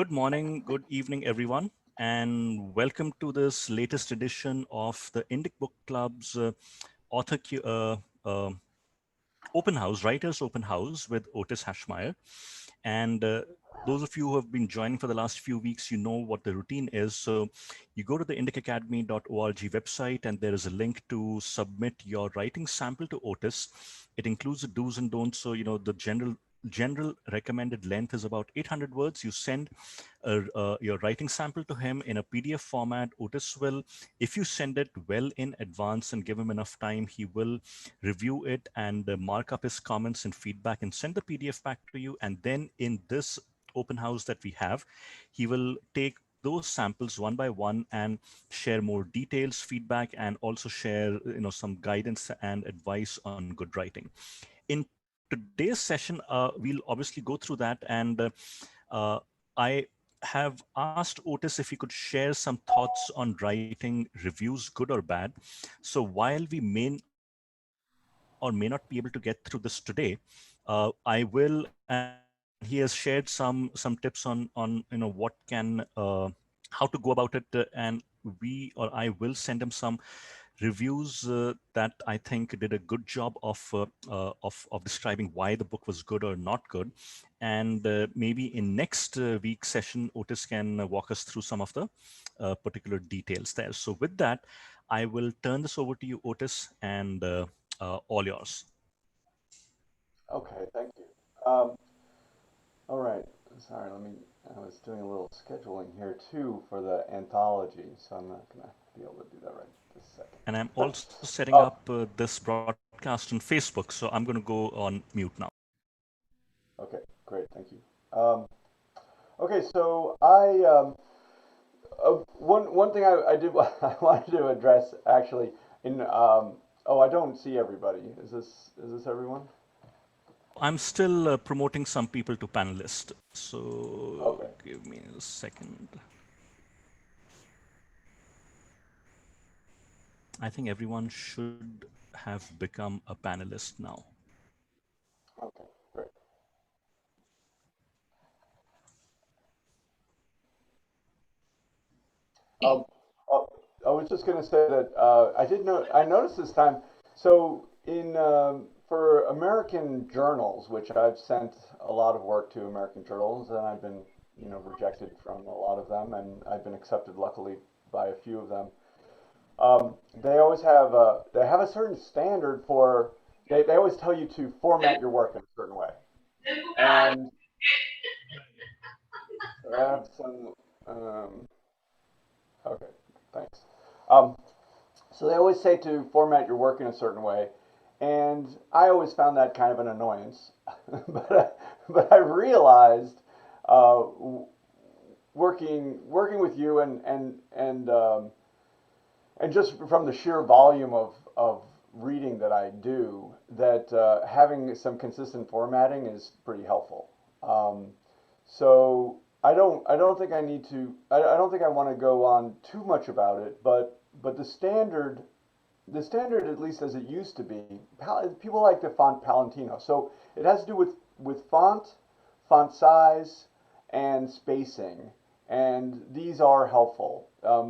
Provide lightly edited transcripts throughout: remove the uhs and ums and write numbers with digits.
Good morning, good evening, everyone, and welcome to this latest edition of the Indic Book Club's author open house, writers open house with Otis Haschemyer. And those of you who have been joining for the last few weeks, you know what the routine is. So you go to the indicacademy.org website, and there is a link to submit your writing sample to Otis. It includes the do's and don'ts. So, the general recommended length is about 800 words. You send your writing sample to him in a PDF format. Otis will, if you send it well in advance and give him enough time, he will review it and mark up his comments and feedback and send the PDF back to you. And then in this open house that we have, he will take those samples one by one and share more details, feedback, and also share some guidance and advice on good writing. In today's session, we'll obviously go through that, and uh, I have asked Otis if he could share some thoughts on writing reviews, good or bad. So while we may or may not be able to get through this today, I will, and he has shared some tips on what can how to go about it, and we or I will send him some reviews that I think did a good job of describing why the book was good or not good. And maybe in next week's session, Otis can walk us through some of the particular details there. So with that, I will turn this over to you, Otis, and all yours. Okay, thank you. All right. Sorry, I was doing a little scheduling here too for the anthology, so I'm not gonna be able to do that right this And I'm second. also setting Oh, up this broadcast on Facebook, so I'm going to go on mute now. okay, great, thank you. Okay, so one thing I did I wanted to address actually in oh, I don't see everybody. Is this everyone? Oh, I'm still promoting some people to panelist. So Okay. give me a second. I think everyone should have become a panelist now. Okay, great. Um, uh, I was just going to say that I noticed this time. So in for American journals, which I've sent a lot of work to American journals, and I've been rejected from a lot of them, and I've been accepted luckily by a few of them. They have a certain standard for they always tell you to format your work in a certain way, and I have some. Okay, thanks. Um, So they always say to format your work in a certain way, and I always found that kind of an annoyance. But I realized working with you and just from the sheer volume of reading that I do, that having some consistent formatting is pretty helpful. Um, so I don't think I need to I don't think I want to go on too much about it, but the standard, at least as it used to be, people like the font Palantino. So it has to do with font size, and spacing, and these are helpful.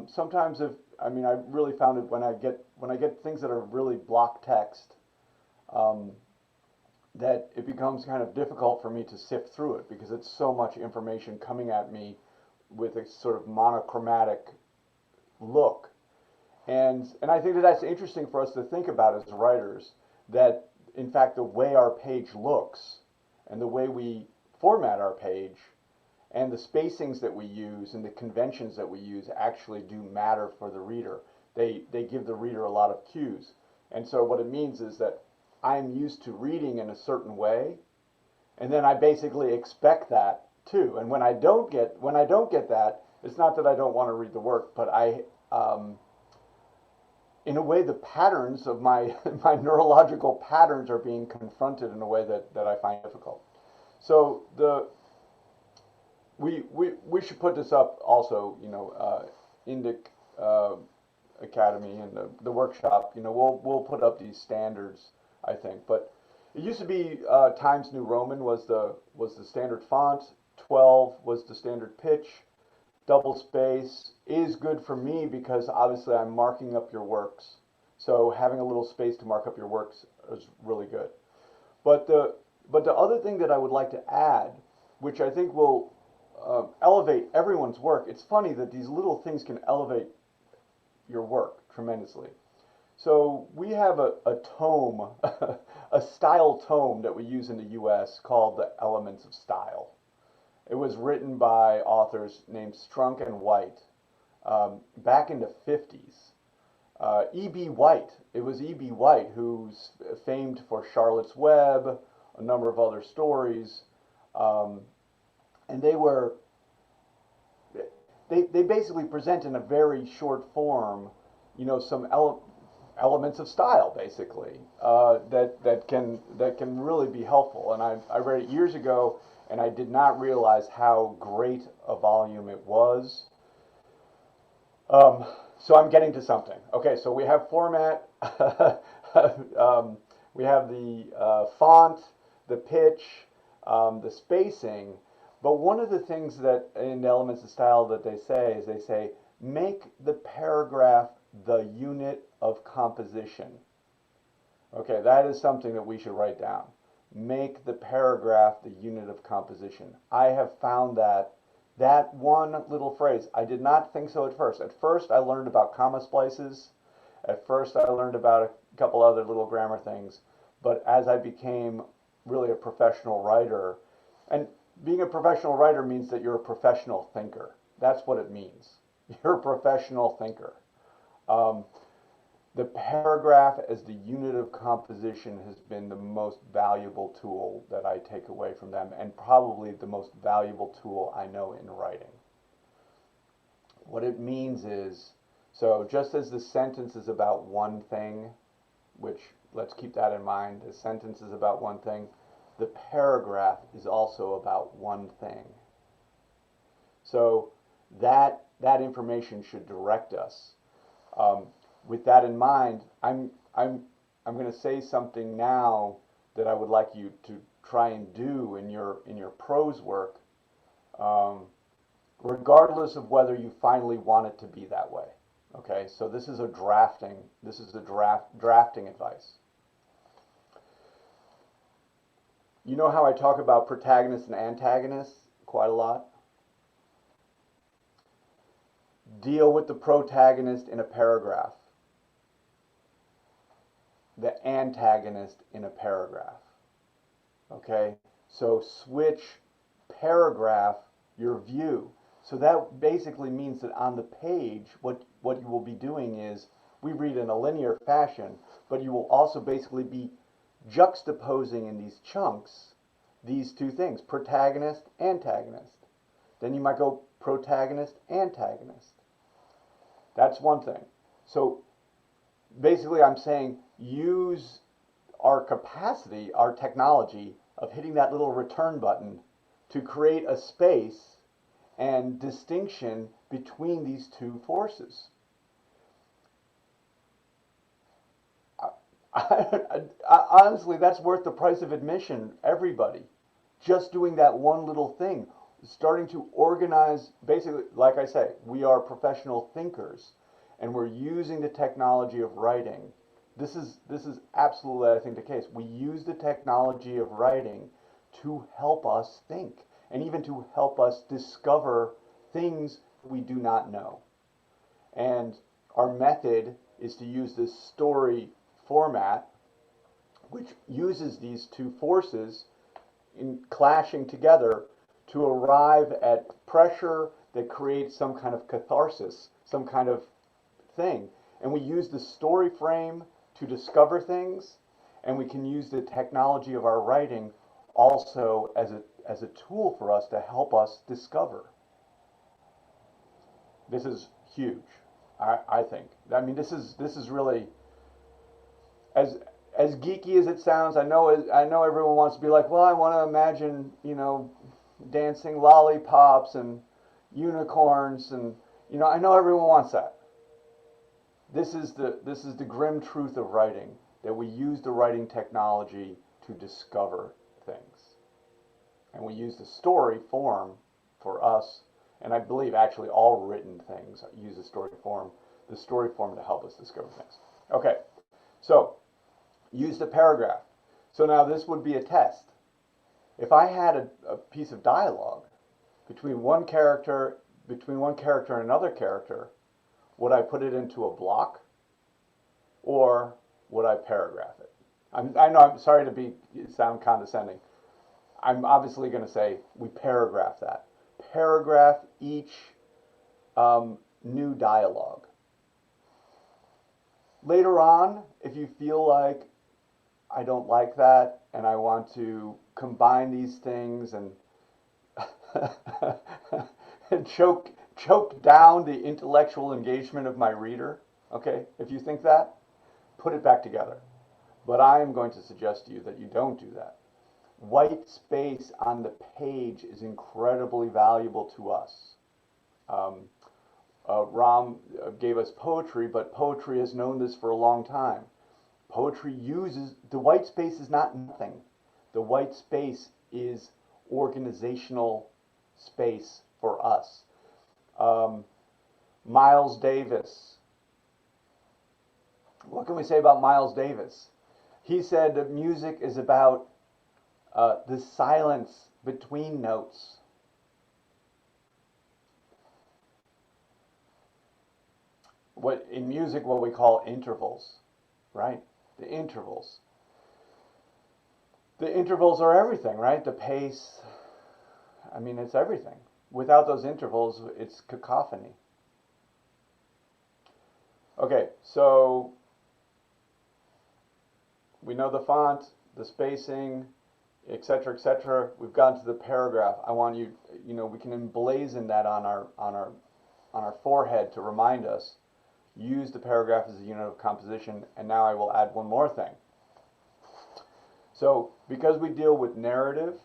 Sometimes if I mean I really found it when I get things that are really block text, um, that it becomes kind of difficult for me to sift through it because it's so much information coming at me with a sort of monochromatic look. And I think that that's interesting for us to think about as writers, that in fact the way our page looks and the way we format our page and the spacings that we use and the conventions that we use actually do matter for the reader. They give the reader a lot of cues. And so what it means is that I'm used to reading in a certain way, and then I basically expect that too. And when I don't get that, it's not that I don't want to read the work, but in a way, the patterns of my my neurological patterns are being confronted in a way that I find difficult. So we should put this up also. Indic uh, Academy and the workshop. We'll put up these standards, I think. But it used to be Times New Roman was the standard font, 12 was the standard pitch. Double space is good for me because obviously I'm marking up your works. So having a little space to mark up your works is really good. But the other thing that I would like to add, which I think will elevate everyone's work, it's funny that these little things can elevate your work tremendously. So we have a tome, a style tome that we use in the US called The Elements of Style. It was written by authors named Strunk and White back in the 50s. E.B. White, it was E.B. White who's famed for Charlotte's Web, a number of other stories, and they basically present in a very short form, some elements of style, basically, that can really be helpful. And I read it years ago, and I did not realize how great a volume it was. So I'm getting to something. Okay, so we have format, we have the font, the pitch, the spacing. But one of the things that in Elements of Style that they say is they say, make the paragraph the unit of composition. Okay, that is something that we should write down. Make the paragraph the unit of composition. I have found that one little phrase, I did not think so at first. At first, I learned about comma splices. At first, I learned about a couple other little grammar things. But as I became really a professional writer, and being a professional writer means that you're a professional thinker. That's what it means. You're a professional thinker. The paragraph as the unit of composition has been the most valuable tool that I take away from them, and probably the most valuable tool I know in writing. What it means is, so just as the sentence is about one thing, which let's keep that in mind, the sentence is about one thing, the paragraph is also about one thing. So that information should direct us. With that in mind, I'm going to say something now that I would like you to try and do in your prose work, regardless of whether you finally want it to be that way. Okay, so this is a drafting advice. You know how I talk about protagonists and antagonists quite a lot? Deal with the protagonist in a paragraph, the antagonist in a paragraph. Okay? So switch paragraph your view. So that basically means that on the page, what you will be doing is, we read in a linear fashion, but you will also basically be juxtaposing in these chunks these two things, protagonist, antagonist. Then you might go protagonist, antagonist. That's one thing. So basically I'm saying use our capacity, our technology of hitting that little return button to create a space and distinction between these two forces. Honestly, that's worth the price of admission, everybody. Just doing that one little thing, starting to organize, basically, like I say, we are professional thinkers, and we're using the technology of writing. This is absolutely, I think, the case. We use the technology of writing to help us think, and even to help us discover things we do not know. And our method is to use this story format, which uses these two forces in clashing together to arrive at pressure that creates some kind of catharsis, some kind of thing. And we use the story frame to discover things, and we can use the technology of our writing also as a tool for us to help us discover. This is huge, I think. I mean, this is really, as geeky as it sounds, I know everyone wants to be like, well, I want to imagine, dancing lollipops and unicorns, and I know everyone wants that. This is the grim truth of writing, that we use the writing technology to discover things. And we use the story form for us, and I believe actually all written things use the story form to help us discover things. Okay, so use the paragraph. So now this would be a test. If I had a piece of dialogue between one character and another character, would I put it into a block or would I paragraph it? I know I'm sorry to sound condescending. I'm obviously going to say we paragraph that. Paragraph each new dialogue. Later on, if you feel like I don't like that and I want to combine these things and and choke down the intellectual engagement of my reader, okay, if you think that, put it back together. But I am going to suggest to you that you don't do that. White space on the page is incredibly valuable to us. Ram gave us poetry, but poetry has known this for a long time. Poetry uses, the white space is not nothing. The white space is organizational space for us. Miles Davis. What can we say about Miles Davis? He said that music is about the silence between notes. What in music, what we call intervals, right? The intervals. The intervals are everything, right? The pace. I mean, it's everything. Without those intervals, it's cacophony. Okay, so we know the font, the spacing, etc., etc. We've gotten to the paragraph. I want you, we can emblazon that on our forehead to remind us. Use the paragraph as a unit of composition, and now I will add one more thing. So, because we deal with narrative,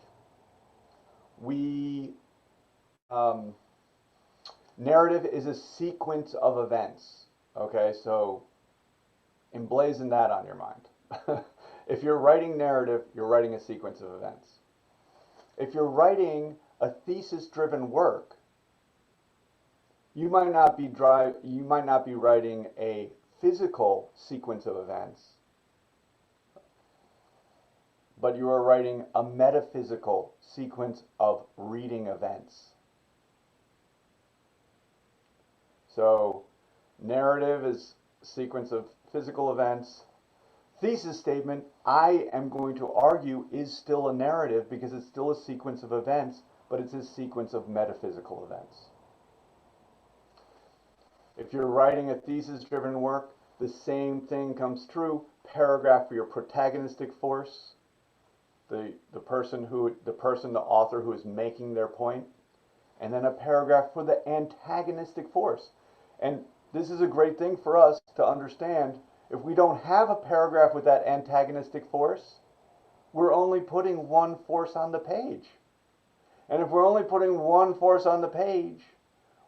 narrative is a sequence of events. Okay, so emblazon that on your mind. If you're writing narrative, you're writing a sequence of events. If you're writing a thesis-driven work, you might not be writing a physical sequence of events, but you are writing a metaphysical sequence of reading events. So, narrative is a sequence of physical events. Thesis statement, I am going to argue, is still a narrative because it's still a sequence of events, but it's a sequence of metaphysical events. If you're writing a thesis-driven work, the same thing comes true. Paragraph for your protagonistic force, the author who is making their point, and then a paragraph for the antagonistic force. And this is a great thing for us to understand. If we don't have a paragraph with that antagonistic force, we're only putting one force on the page. And if we're only putting one force on the page,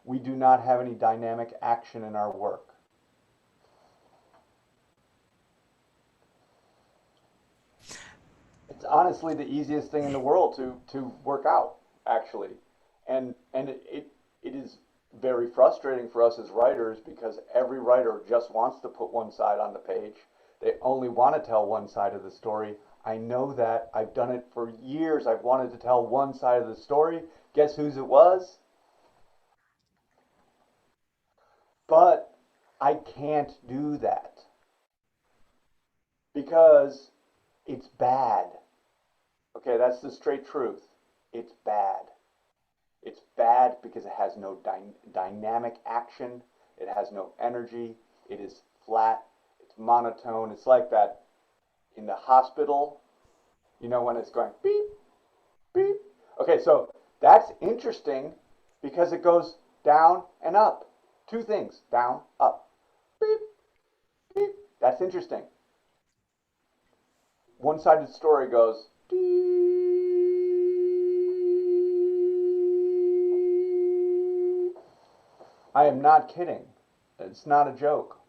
we do not have any dynamic action in our work. It's honestly the easiest thing in the world to work out, actually. And it is very frustrating for us as writers because every writer just wants to put one side on the page. They only want to tell one side of the story. I know that. I've done it for years. I've wanted to tell one side of the story. Guess whose it was? But I can't do that because it's bad. Okay, that's the straight truth. It's bad. It's bad because it has no dynamic action. It has no energy. It is flat. It's monotone. It's like that in the hospital, when it's going beep, beep. Okay, so that's interesting because it goes down and up. Two things, down, up. Beep, beep. That's interesting. One-sided story goes I am not kidding. It's not a joke.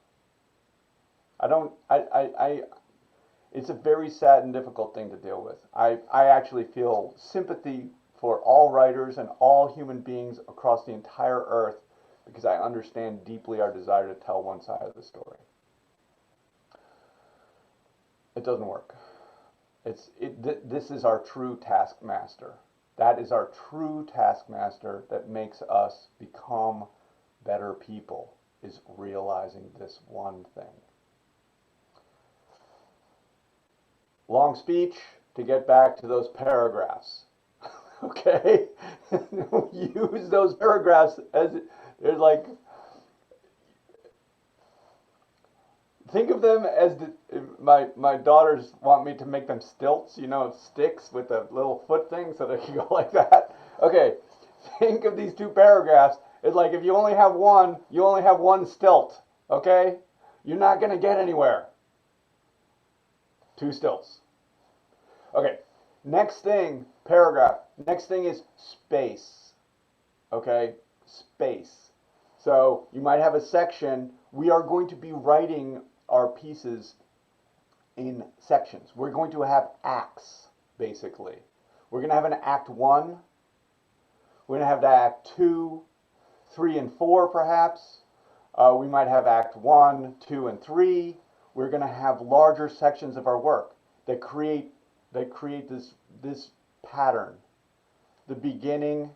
It's a very sad and difficult thing to deal with. I actually feel sympathy for all writers and all human beings across the entire earth because I understand deeply our desire to tell one side of the story. It doesn't work. This is our true taskmaster. That is our true taskmaster that makes us become better people, is realizing this one thing. Long speech to get back to those paragraphs. Okay? Use those paragraphs as they're like, think of them as my daughters want me to make them stilts, sticks with a little foot thing so they can go like that. Okay, think of these two paragraphs. It's like if you only have one, you only have one stilt. Okay? You're not going to get anywhere. Two stilts. Okay, next thing, paragraph. Next thing is space. Okay, space. So you might have a section. We are going to be writing our pieces in sections. We're going to have acts, basically. We're going to have an act 1. We're going to have the act 2, 3, and 4, perhaps. We might have act 1, 2, and 3. We're going to have larger sections of our work that create this pattern. The beginning,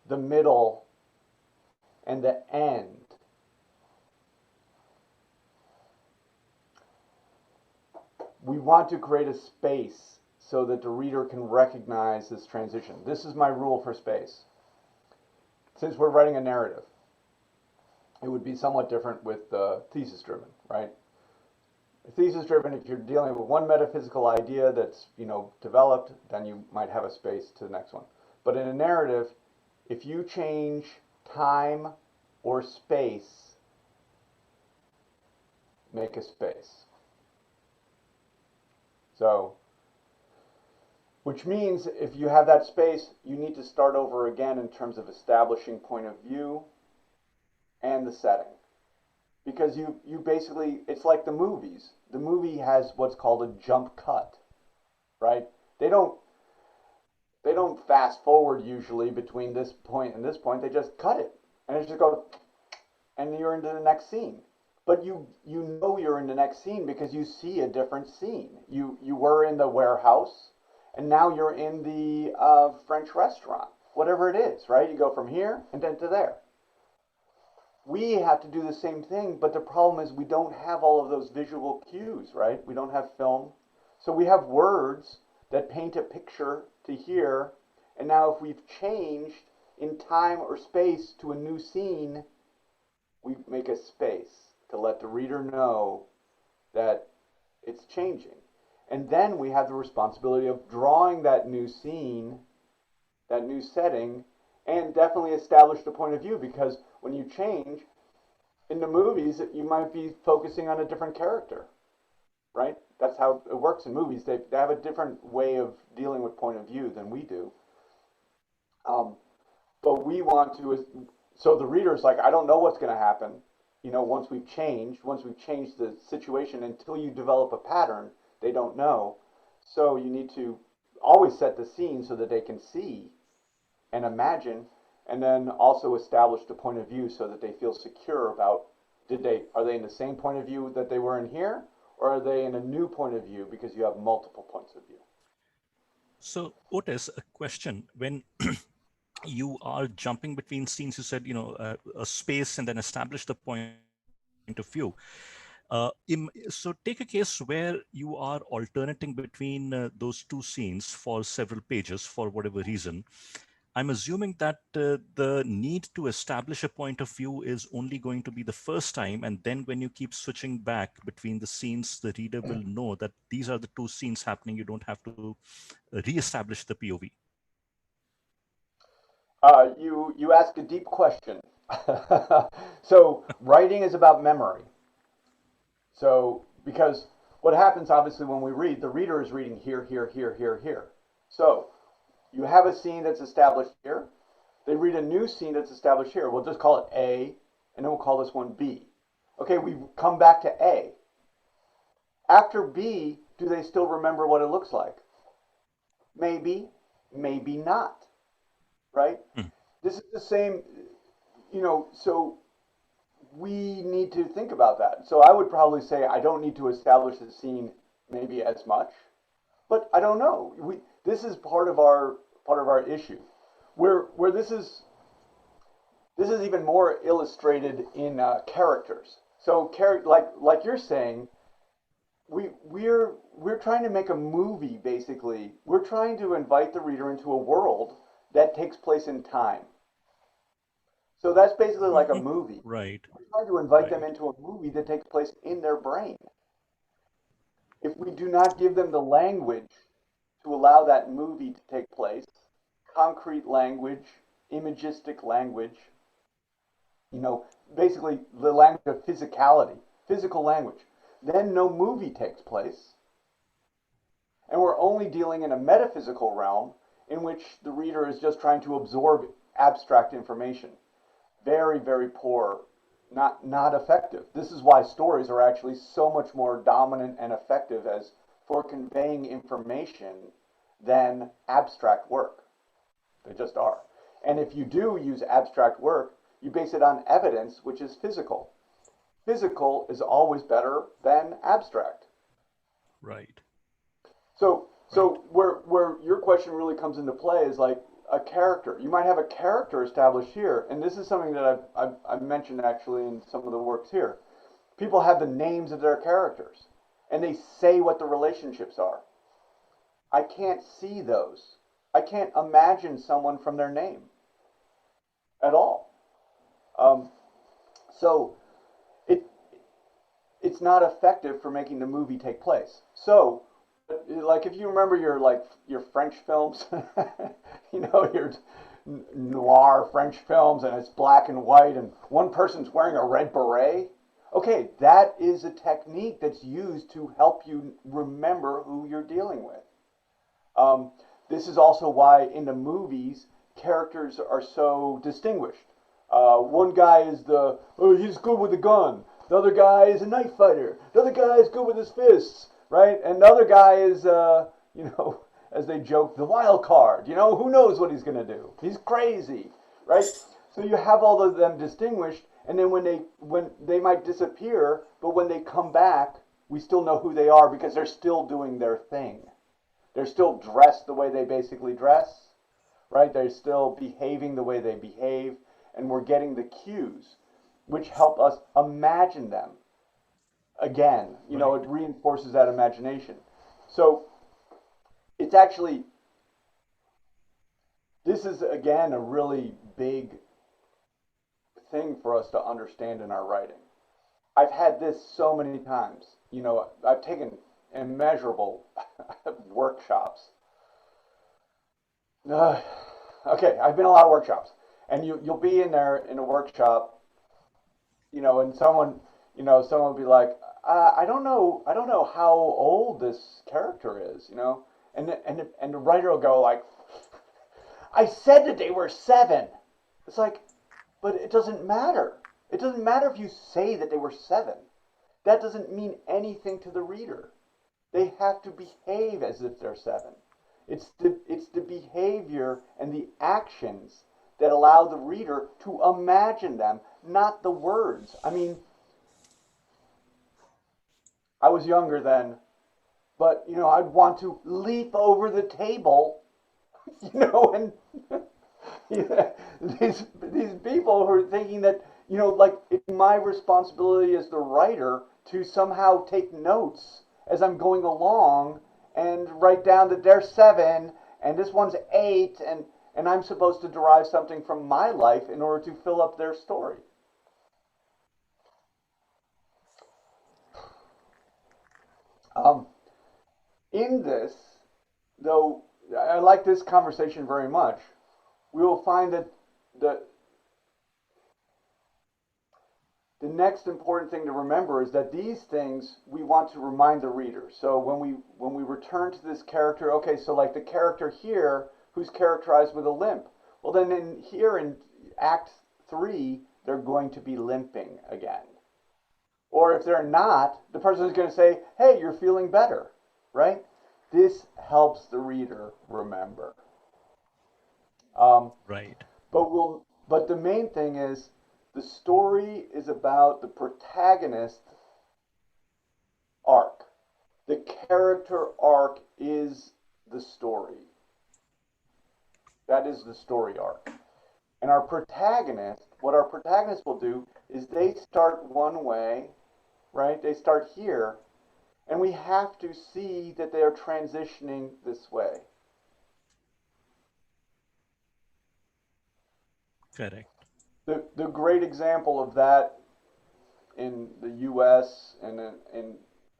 the middle, and the end. We want to create a space so that the reader can recognize this transition. This is my rule for space. Since we're writing a narrative, it would be somewhat different with thesis-driven, right? Thesis-driven, if you're dealing with one metaphysical idea that's, developed, then you might have a space to the next one. But in a narrative, if you change time or space, make a space. So, which means if you have that space, you need to start over again in terms of establishing point of view and the setting. Because you basically, it's like the movies. The movie has what's called a jump cut, right? They don't fast forward usually between this point and this point. They just cut it, and it just goes, and you're into the next scene. But you know you're in the next scene because you see a different scene. You were in the warehouse, and now you're in the French restaurant, whatever it is, right? You go from here and then to there. We have to do the same thing, but the problem is we don't have all of those visual cues, right? We don't have film. So we have words that paint a picture to here, and now if we've changed in time or space to a new scene, we make a space to let the reader know that it's changing. And then we have the responsibility of drawing that new scene, that new setting, and definitely establish the point of view, because when you change, in the movies, you might be focusing on a different character, right? That's how it works in movies. They have a different way of dealing with point of view than we do. But we want to, so the reader's like, I don't know what's going to happen, once we've changed the situation. Until you develop a pattern, they don't know. So you need to always set the scene so that they can see and imagine, and then also establish the point of view so that they feel secure about, are they in the same point of view that they were in here, or are they in a new point of view because you have multiple points of view? So, Otis, a question. When you are jumping between scenes, you said, a space and then establish the point of view. So take a case where you are alternating between those two scenes for several pages for whatever reason. I'm assuming that the need to establish a point of view is only going to be the first time, and then when you keep switching back between the scenes, the reader will know that these are the two scenes happening. You don't have to re-establish the POV. You ask a deep question. So writing is about memory. So because what happens obviously when we read, the reader is reading here, here, here, here, here. So you have a scene that's established here. They read a new scene that's established here. We'll just call it A, and then we'll call this one B. Okay, we've come back to A. After B, do they still remember what it looks like? Maybe, maybe not, right? Hmm. This is the same, so we need to think about that. So I would probably say I don't need to establish the scene maybe as much, but I don't know. This is part of our issue, where this is even more illustrated in characters. So like you're saying, we're trying to make a movie basically. We're trying to invite the reader into a world that takes place in time. So that's basically like a movie. Right, We're trying to invite them right, into a movie that takes place in their brain. If we do not give them the language to allow that movie to take place, concrete language, imagistic language, basically the language of physicality, physical language, then no movie takes place. And we're only dealing in a metaphysical realm in which the reader is just trying to absorb abstract information. Very, very poor, not effective. This is why stories are actually so much more dominant and effective as for conveying information than abstract work. They just are. And if you do use abstract work, you base it on evidence, which is physical. Physical is always better than abstract. right, right. So where your question really comes into play is like a character. You might have a character established here, and this is something that I've mentioned actually in some of the works here. People have the names of their characters, and they say what the relationships are. I can't see those. I can't imagine someone from their name at all. Um, so it it's not effective for making the movie take place. So, like if you remember your French films, your noir French films, and it's black and white, and one person's wearing a red beret. Okay, that is a technique that's used to help you remember who you're dealing with. Um, this is also why in the movies characters are so distinguished. One guy is he's good with a gun. The other guy is a knife fighter. The other guy is good with his fists, right? And the other guy is, as they joke, the wild card. Who knows what he's gonna do? He's crazy, right? So you have all of them distinguished, and then when they might disappear, but when they come back, we still know who they are because they're still doing their thing. They're still dressed the way they basically dress, right? They're still behaving the way they behave, and we're getting the cues, which help us imagine them. Again, Right. it reinforces that imagination. So it's actually, this is again a really big thing for us to understand in our writing. I've had this so many times. I've taken immeasurable workshops. Uh, okay, I've been in a lot of workshops, and you'll be in there in a workshop, and someone will be like, I don't know how old this character is, and the writer will go like, I said that they were 7. It's like, but it doesn't matter. It doesn't matter if you say that they were 7. That doesn't mean anything to the reader. They have to behave as if they're 7. It's the behavior and the actions that allow the reader to imagine them, not the words. I mean, I was younger then, but I'd want to leap over the table, and these people who are thinking that like it's my responsibility as the writer to somehow take notes as I'm going along and write down that they're 7 and this one's 8, and I'm supposed to derive something from my life in order to fill up their story. Um, in this, though, I like this conversation very much. We will find that the the next important thing to remember is that these things we want to remind the reader. So when we return to this character, okay, so like the character here who's characterized with a limp. Well, then in Act 3, they're going to be limping again. Or if they're not, the person is going to say, "Hey, you're feeling better," right? This helps the reader remember. Um, Right. but the main thing is the story is about the protagonist arc. The character arc is the story. That is the story arc. And what our protagonist will do is they start one way, right? They start here, and we have to see that they are transitioning this way. Correct. The great example of that in the US and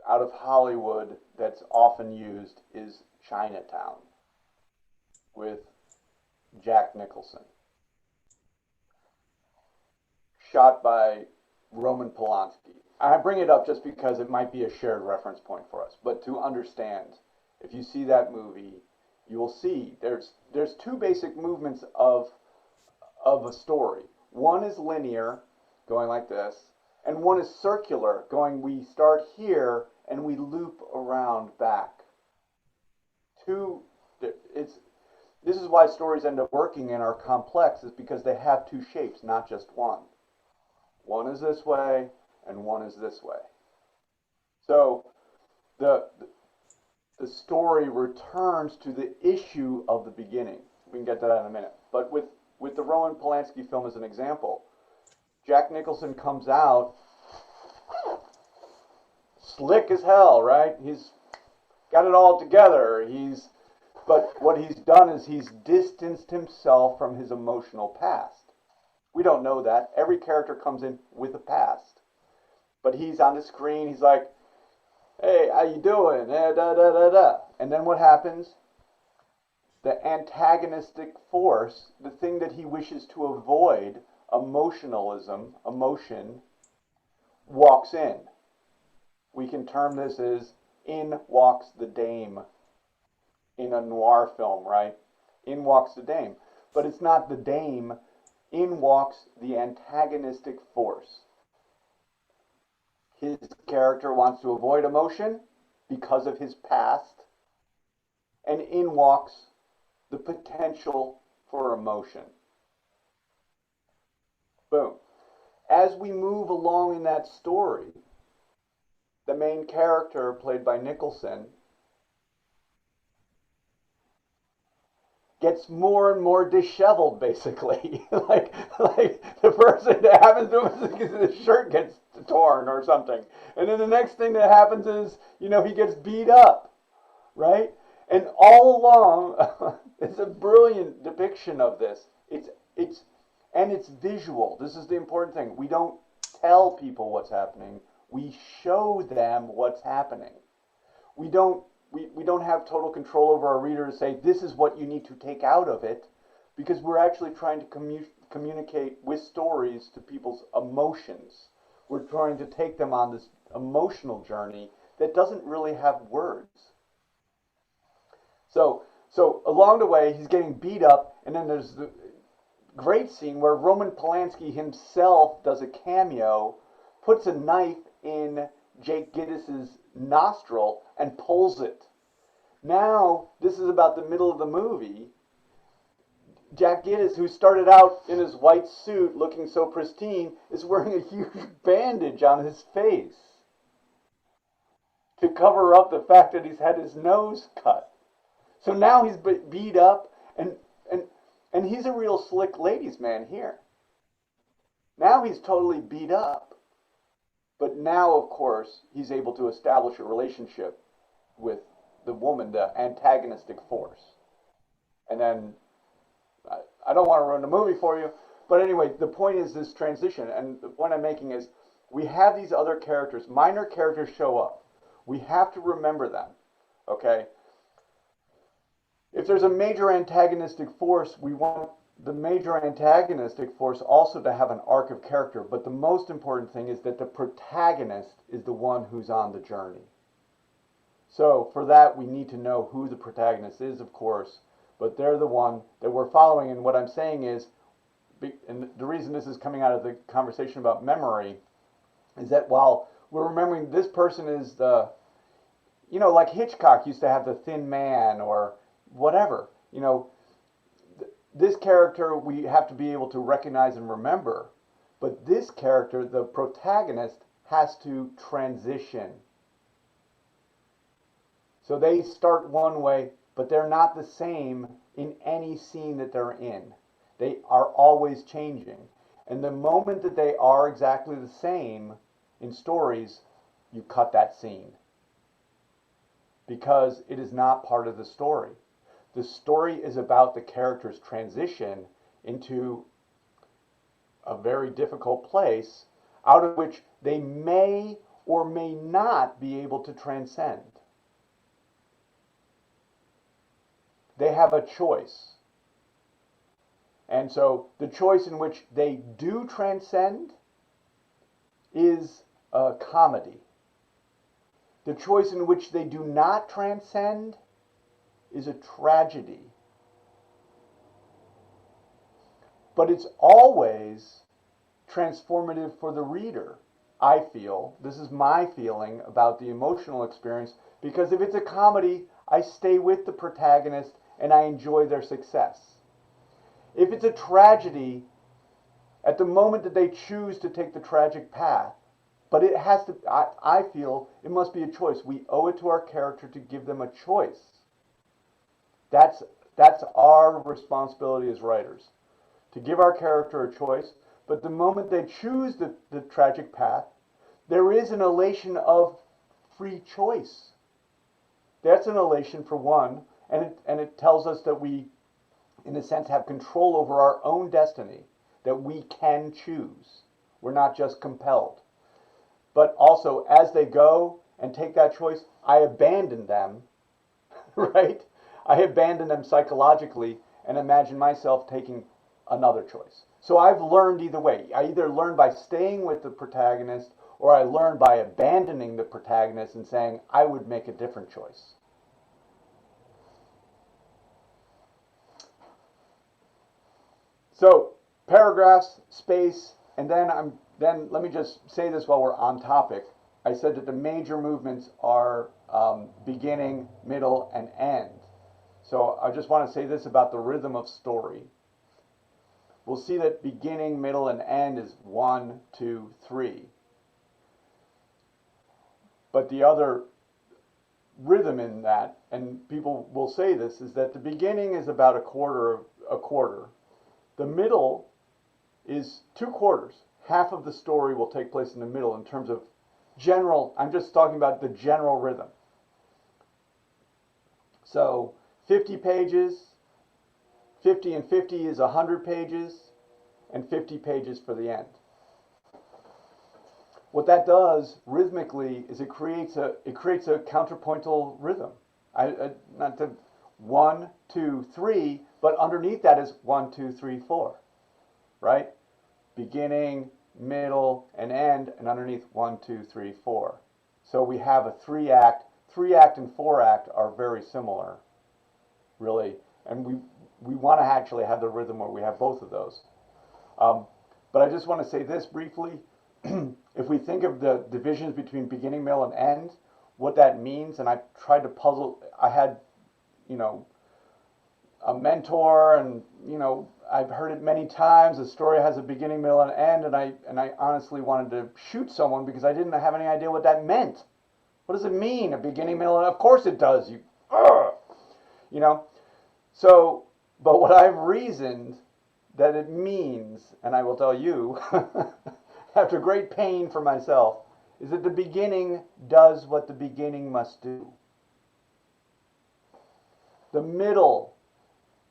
out of Hollywood that's often used is Chinatown with Jack Nicholson, shot by Roman Polanski. I bring it up just because it might be a shared reference point for us, but to understand, if you see that movie, you will see there's two basic movements of a story. One is linear, going like this, and one is circular, going we start here and we loop around back. Two, it's this is why stories end up working and are complex, is because they have two shapes, not just one. One is this way and one is this way. So the the story returns to the issue of the beginning. We can get to that in a minute. But with the Roman Polanski film as an example, Jack Nicholson comes out slick as hell, right? He's got it all together. But what he's done is he's distanced himself from his emotional past. We don't know that. Every character comes in with a past. But he's on the screen, he's like, hey, how you doing? Da, da, da, da. And then what happens? The antagonistic force, the thing that he wishes to avoid, emotion, walks in. We can term this as in walks the dame in a noir film, right? In walks the dame. But it's not the dame. In walks the antagonistic force. His character wants to avoid emotion because of his past, and in walks the potential for emotion. Boom. As we move along in that story, the main character, played by Nicholson, gets more and more disheveled, basically. like the first thing that happens to him is his shirt gets torn or something. And then the next thing that happens is, he gets beat up, right? And all along, it's a brilliant depiction of this. It's visual. This is the important thing. We don't tell people what's happening. We show them what's happening. We don't have total control over our reader to say, this is what you need to take out of it, because we're actually trying to communicate with stories to people's emotions. We're trying to take them on this emotional journey that doesn't really have words. So along the way, he's getting beat up, and then there's the great scene where Roman Polanski himself does a cameo, puts a knife in Jake Giddis's nostril and pulls it. Now, this is about the middle of the movie. Jack Giddis, who started out in his white suit looking so pristine, is wearing a huge bandage on his face to cover up the fact that he's had his nose cut. So now he's beat up, and he's a real slick ladies' man here. Now he's totally beat up. But now, of course, he's able to establish a relationship with the woman, the antagonistic force. And then, I don't want to ruin the movie for you, but anyway, the point is this transition, and the point I'm making is we have these other characters, minor characters show up. We have to remember them, okay? If there's a major antagonistic force, we want the major antagonistic force also to have an arc of character, but the most important thing is that the protagonist is the one who's on the journey. So for that, we need to know who the protagonist is, of course, but they're the one that we're following. And what I'm saying is, and the reason this is coming out of the conversation about memory, is that while we're remembering this person is the like Hitchcock used to have the Thin Man or whatever. This character we have to be able to recognize and remember, but this character, the protagonist, has to transition. So they start one way, but they're not the same in any scene that they're in. They are always changing. And the moment that they are exactly the same in stories, you cut that scene. Because it is not part of the story. The story is about the character's transition into a very difficult place out of which they may or may not be able to transcend. They have a choice. And so the choice in which they do transcend is a comedy. The choice in which they do not transcend is a tragedy. But it's always transformative for the reader, I feel. This is my feeling about the emotional experience, because if it's a comedy, I stay with the protagonist and I enjoy their success. If it's a tragedy, at the moment that they choose to take the tragic path, but it has to, I feel it must be a choice. We owe it to our character to give them a choice. That's our responsibility as writers, to give our character a choice. But the moment they choose the tragic path, there is an elation of free choice. That's an elation for one, and it tells us that we, in a sense, have control over our own destiny, that we can choose. We're not just compelled. But also, as they go and take that choice, I abandon them, right? I abandon them psychologically and imagine myself taking another choice. So I've learned either way. I either learn by staying with the protagonist, or I learn by abandoning the protagonist and saying, I would make a different choice. So, paragraphs, space, and then let me just say this while we're on topic. I said that the major movements are beginning, middle, and end. So I just want to say this about the rhythm of story. We'll see that beginning, middle, and end is 1, 2, 3. But the other rhythm in that, and people will say this, is that the beginning is about a quarter. The middle is 2/4. Half of the story will take place in the middle in terms of general, I'm just talking about the general rhythm. So 50 pages, 50 and 50 is 100 pages, and 50 pages for the end. What that does rhythmically is it creates a counterpointal rhythm. Not to 1, 2, 3, but underneath that is 1, 2, 3, 4, right? Beginning, middle, and end, and underneath 1, 2, 3, 4. So we have a 3-act. 3-act and 4-act are very similar, really, and we want to actually have the rhythm where we have both of those. But I just want to say this briefly. If we think of the divisions between beginning, middle, and end, what that means, and I tried to puzzle. I had, a mentor, and I've heard it many times. A story has a beginning, middle, and end, and I honestly wanted to shoot someone because I didn't have any idea what that meant. What does it mean, a beginning, middle, and of course it does. So, but what I've reasoned that it means, and I will tell you, after great pain for myself, is that the beginning does what the beginning must do. The middle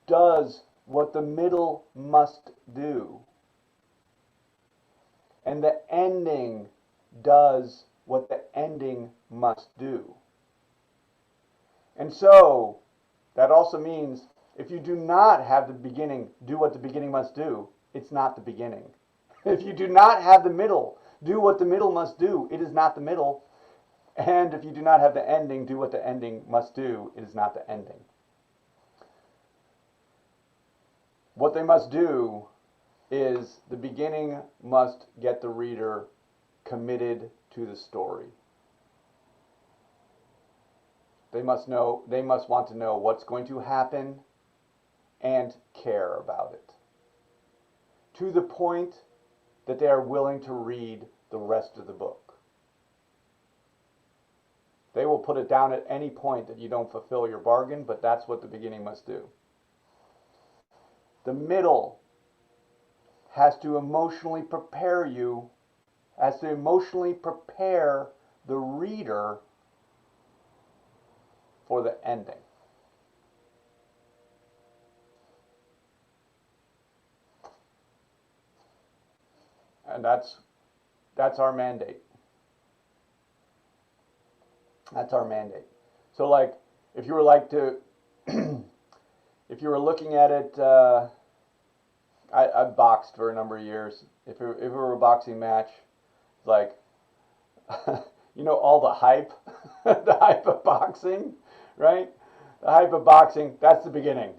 does what the middle must do. And the ending does what the ending must do. And so, that also means if you do not have the beginning do what the beginning must do, it's not the beginning. If you do not have the middle do what the middle must do, it is not the middle. And if you do not have the ending do what the ending must do, it is not the ending. What they must do is the beginning must get the reader committed to the story. They must want to know what's going to happen and care about it. To the point that they are willing to read the rest of the book. They will put it down at any point that you don't fulfill your bargain, but that's what the beginning must do. The middle has to emotionally prepare you, has to emotionally prepare the reader for the ending. And that's our mandate. That's our mandate. So like, if you were like to, if you were looking at it, I boxed for a number of years. If it were a boxing match, like, you know, all the hype, the hype of boxing, right? The hype of boxing, that's the beginning.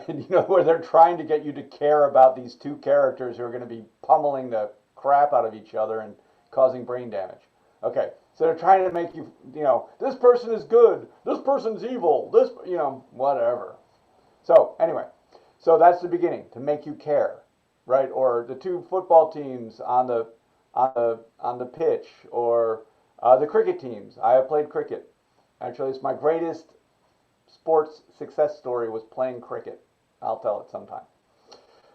You know, where they're trying to get you to care about these two characters who are going to be pummeling the crap out of each other and causing brain damage. Okay, so they're trying to make you, you know, this person is good, this person's evil, this, you know, whatever. So anyway, so that's the beginning, to make you care, right? Or the two football teams on the pitch, or the cricket teams. I have played cricket. Actually, it's my greatest sports success story was playing cricket. I'll tell it sometime.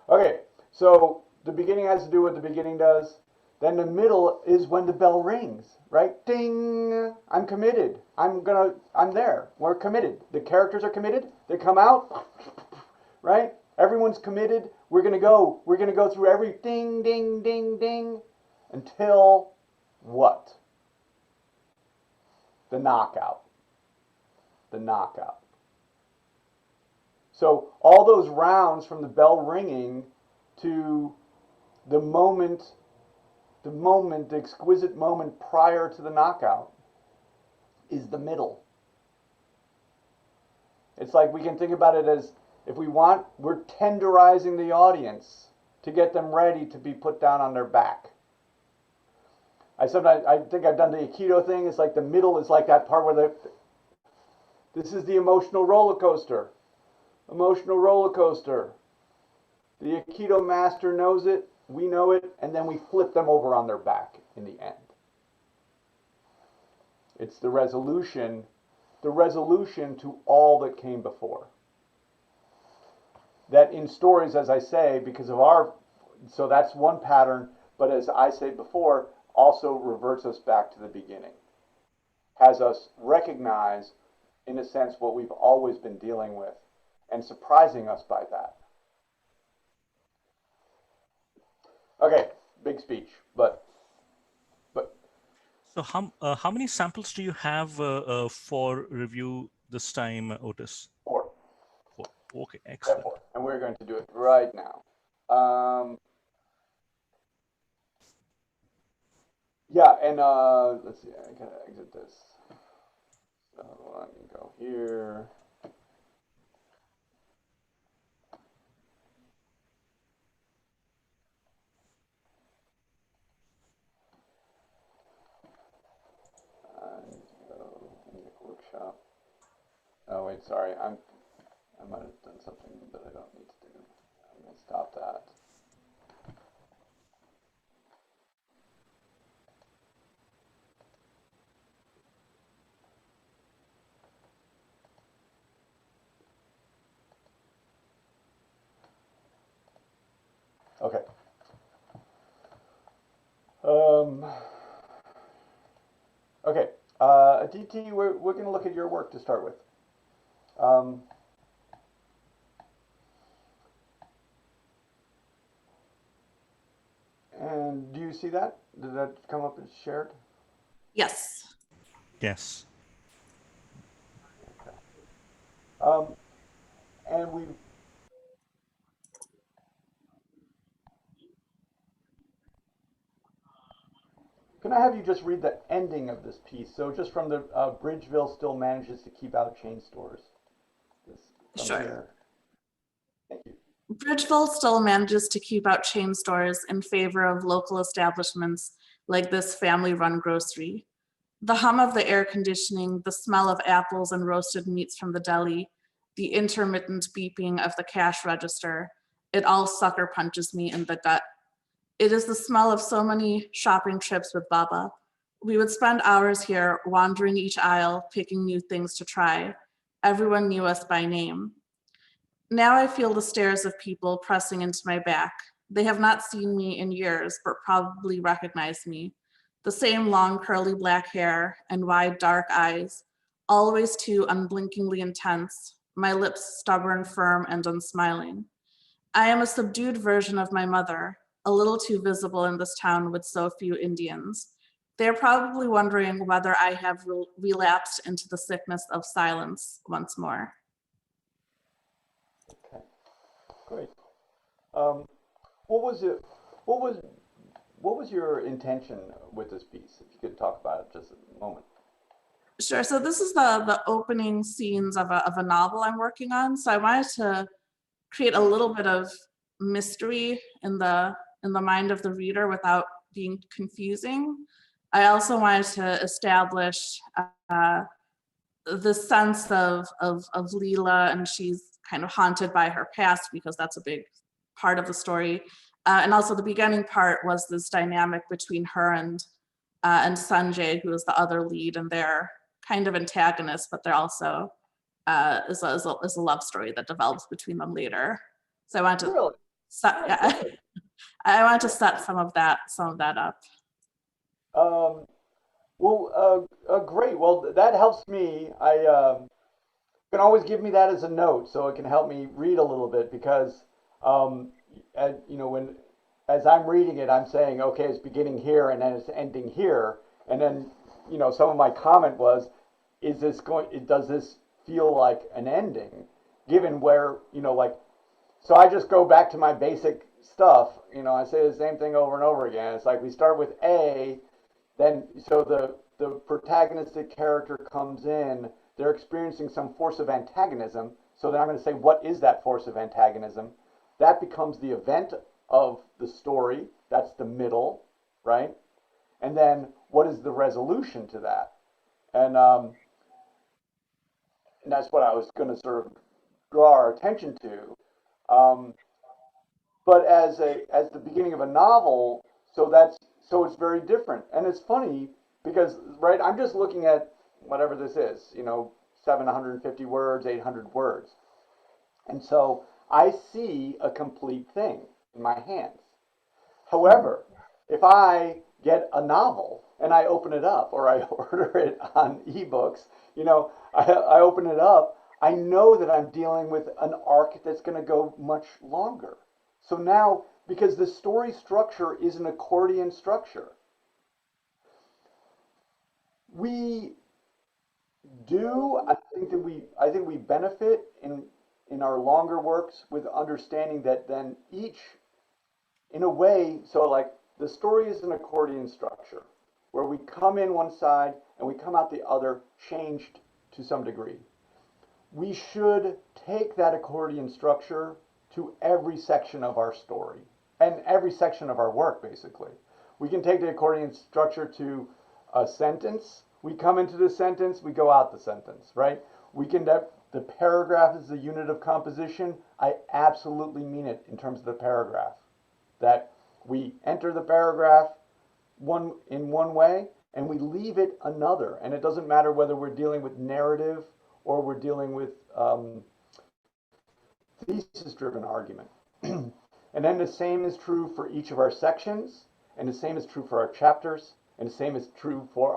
Okay, so the beginning has to do what the beginning does. Then the middle is when the bell rings, right? Ding! I'm committed. I'm there. We're committed. The characters are committed. They come out, right? Everyone's committed. We're gonna go through every ding, ding, ding, ding, until what? The knockout. The knockout. So all those rounds from the bell ringing to the exquisite moment prior to the knockout is the middle. It's like we can think about it as, if we want, we're tenderizing the audience to get them ready to be put down on their back. I think I've done the Aikido thing. It's like the middle is like that part where this is the emotional roller coaster. Emotional roller coaster. The Aikido master knows it, we know it, and then we flip them over on their back in the end. It's the resolution to all that came before. That in stories, as I say, because of so that's one pattern, but as I said before, also reverts us back to the beginning. Has us recognize, in a sense, what we've always been dealing with, and surprising us by that. Okay, big speech, but. So how many samples do you have for review this time, Otis? 4. 4. Okay, excellent. 4. And we're going to do it right now. Yeah, and let's see, I gotta exit this. So let me go here. Workshop. Oh wait, sorry. I might have done something that I don't need to do. I'm gonna stop that. Okay. Okay. DT, we're going to look at your work to start with. And do you see that? Did that come up and shared? Yes. Yes. Okay. And we. Can I have you just read the ending of this piece? So just from the Bridgeville still manages to keep out chain stores. Sure. Here. Thank you. Bridgeville still manages to keep out chain stores in favor of local establishments like this family-run grocery. The hum of the air conditioning, the smell of apples and roasted meats from the deli, the intermittent beeping of the cash register, it all sucker punches me in the gut. It is the smell of so many shopping trips with Baba. We would spend hours here wandering each aisle, picking new things to try. Everyone knew us by name. Now I feel the stares of people pressing into my back. They have not seen me in years, but probably recognize me. The same long curly black hair and wide dark eyes, always too unblinkingly intense, my lips stubborn, firm, and unsmiling. I am a subdued version of my mother, a little too visible in this town with so few Indians. They are probably wondering whether I have relapsed into the sickness of silence once more. Okay, great. Um, what was it? What was what was your intention with this piece? If you could talk about it just a moment. Sure. So this is the opening scenes of a novel I'm working on. So I wanted to create a little bit of mystery in the mind of the reader without being confusing. I also wanted to establish the sense of Leela, and she's kind of haunted by her past because that's a big part of the story. And also the beginning part was this dynamic between her and Sanjay, who is the other lead, and they're kind of antagonists, but they're also is a love story that develops between them later. So I wanted to Really? set, Oh, yeah, good. I wanted to set some of that up. Um, great. Well, that helps me. You can always give me that as a note, so it can help me read a little bit because, when as I'm reading it, I'm saying, okay, it's beginning here and then it's ending here, and then, some of my comment was, is this going? Does this feel like an ending, given where, like, so I just go back to my basic stuff. I say the same thing over and over again. It's like we start with A, then so the protagonistic character comes in, they're experiencing some force of antagonism, so then I'm going to say, what is that force of antagonism? That becomes the event of the story. That's the middle, right? And then what is the resolution to that? And that's what I was going to sort of draw our attention to. Um, but as the beginning of a novel, so it's very different. And it's funny because, right, I'm just looking at whatever this is, 750 words, 800 words. And so I see a complete thing in my hands. However, if I get a novel and I open it up or I order it on ebooks, I open it up, I know that I'm dealing with an arc that's going to go much longer. So now, because the story structure is an accordion structure, we I think we benefit in our longer works with understanding that then each, in a way, so like the story is an accordion structure where we come in one side and we come out the other changed to some degree. We should take that accordion structure to every section of our story and every section of our work, basically. We can take the accordion structure to a sentence. We come into the sentence, we go out the sentence, right? The paragraph is the unit of composition. I absolutely mean it in terms of the paragraph. That we enter the paragraph in one way and we leave it another. And it doesn't matter whether we're dealing with narrative or we're dealing with thesis-driven argument. And then the same is true for each of our sections, and the same is true for our chapters, and the same is true for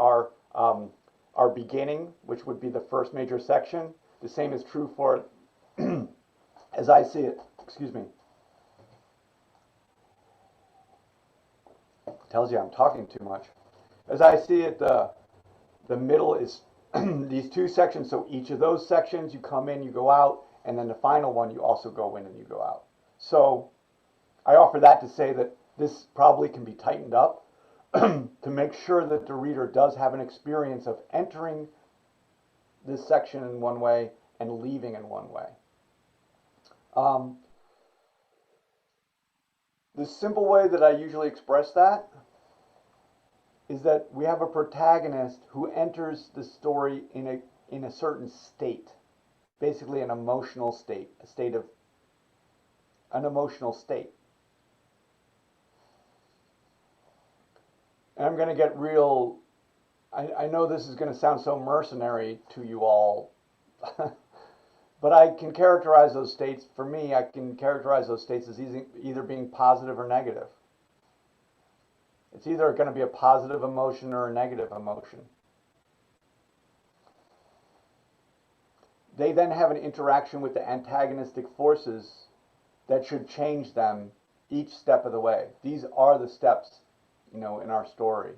our beginning, which would be the first major section. The same is true for, as I see it, excuse me. Tells you I'm talking too much. As I see it, the middle is these two sections. So each of those sections, you come in, you go out, and then the final one, you also go in and you go out. So I offer that to say that this probably can be tightened up to make sure that the reader does have an experience of entering this section in one way and leaving in one way. The simple way that I usually express that is that we have a protagonist who enters the story in a certain state, basically an emotional state, an emotional state. And I'm going to get real. I know this is going to sound so mercenary to you all, but I can characterize those states. For me, I can characterize those states as either being positive or negative. It's either going to be a positive emotion or a negative emotion. They then have an interaction with the antagonistic forces that should change them each step of the way. These are the steps, in our story.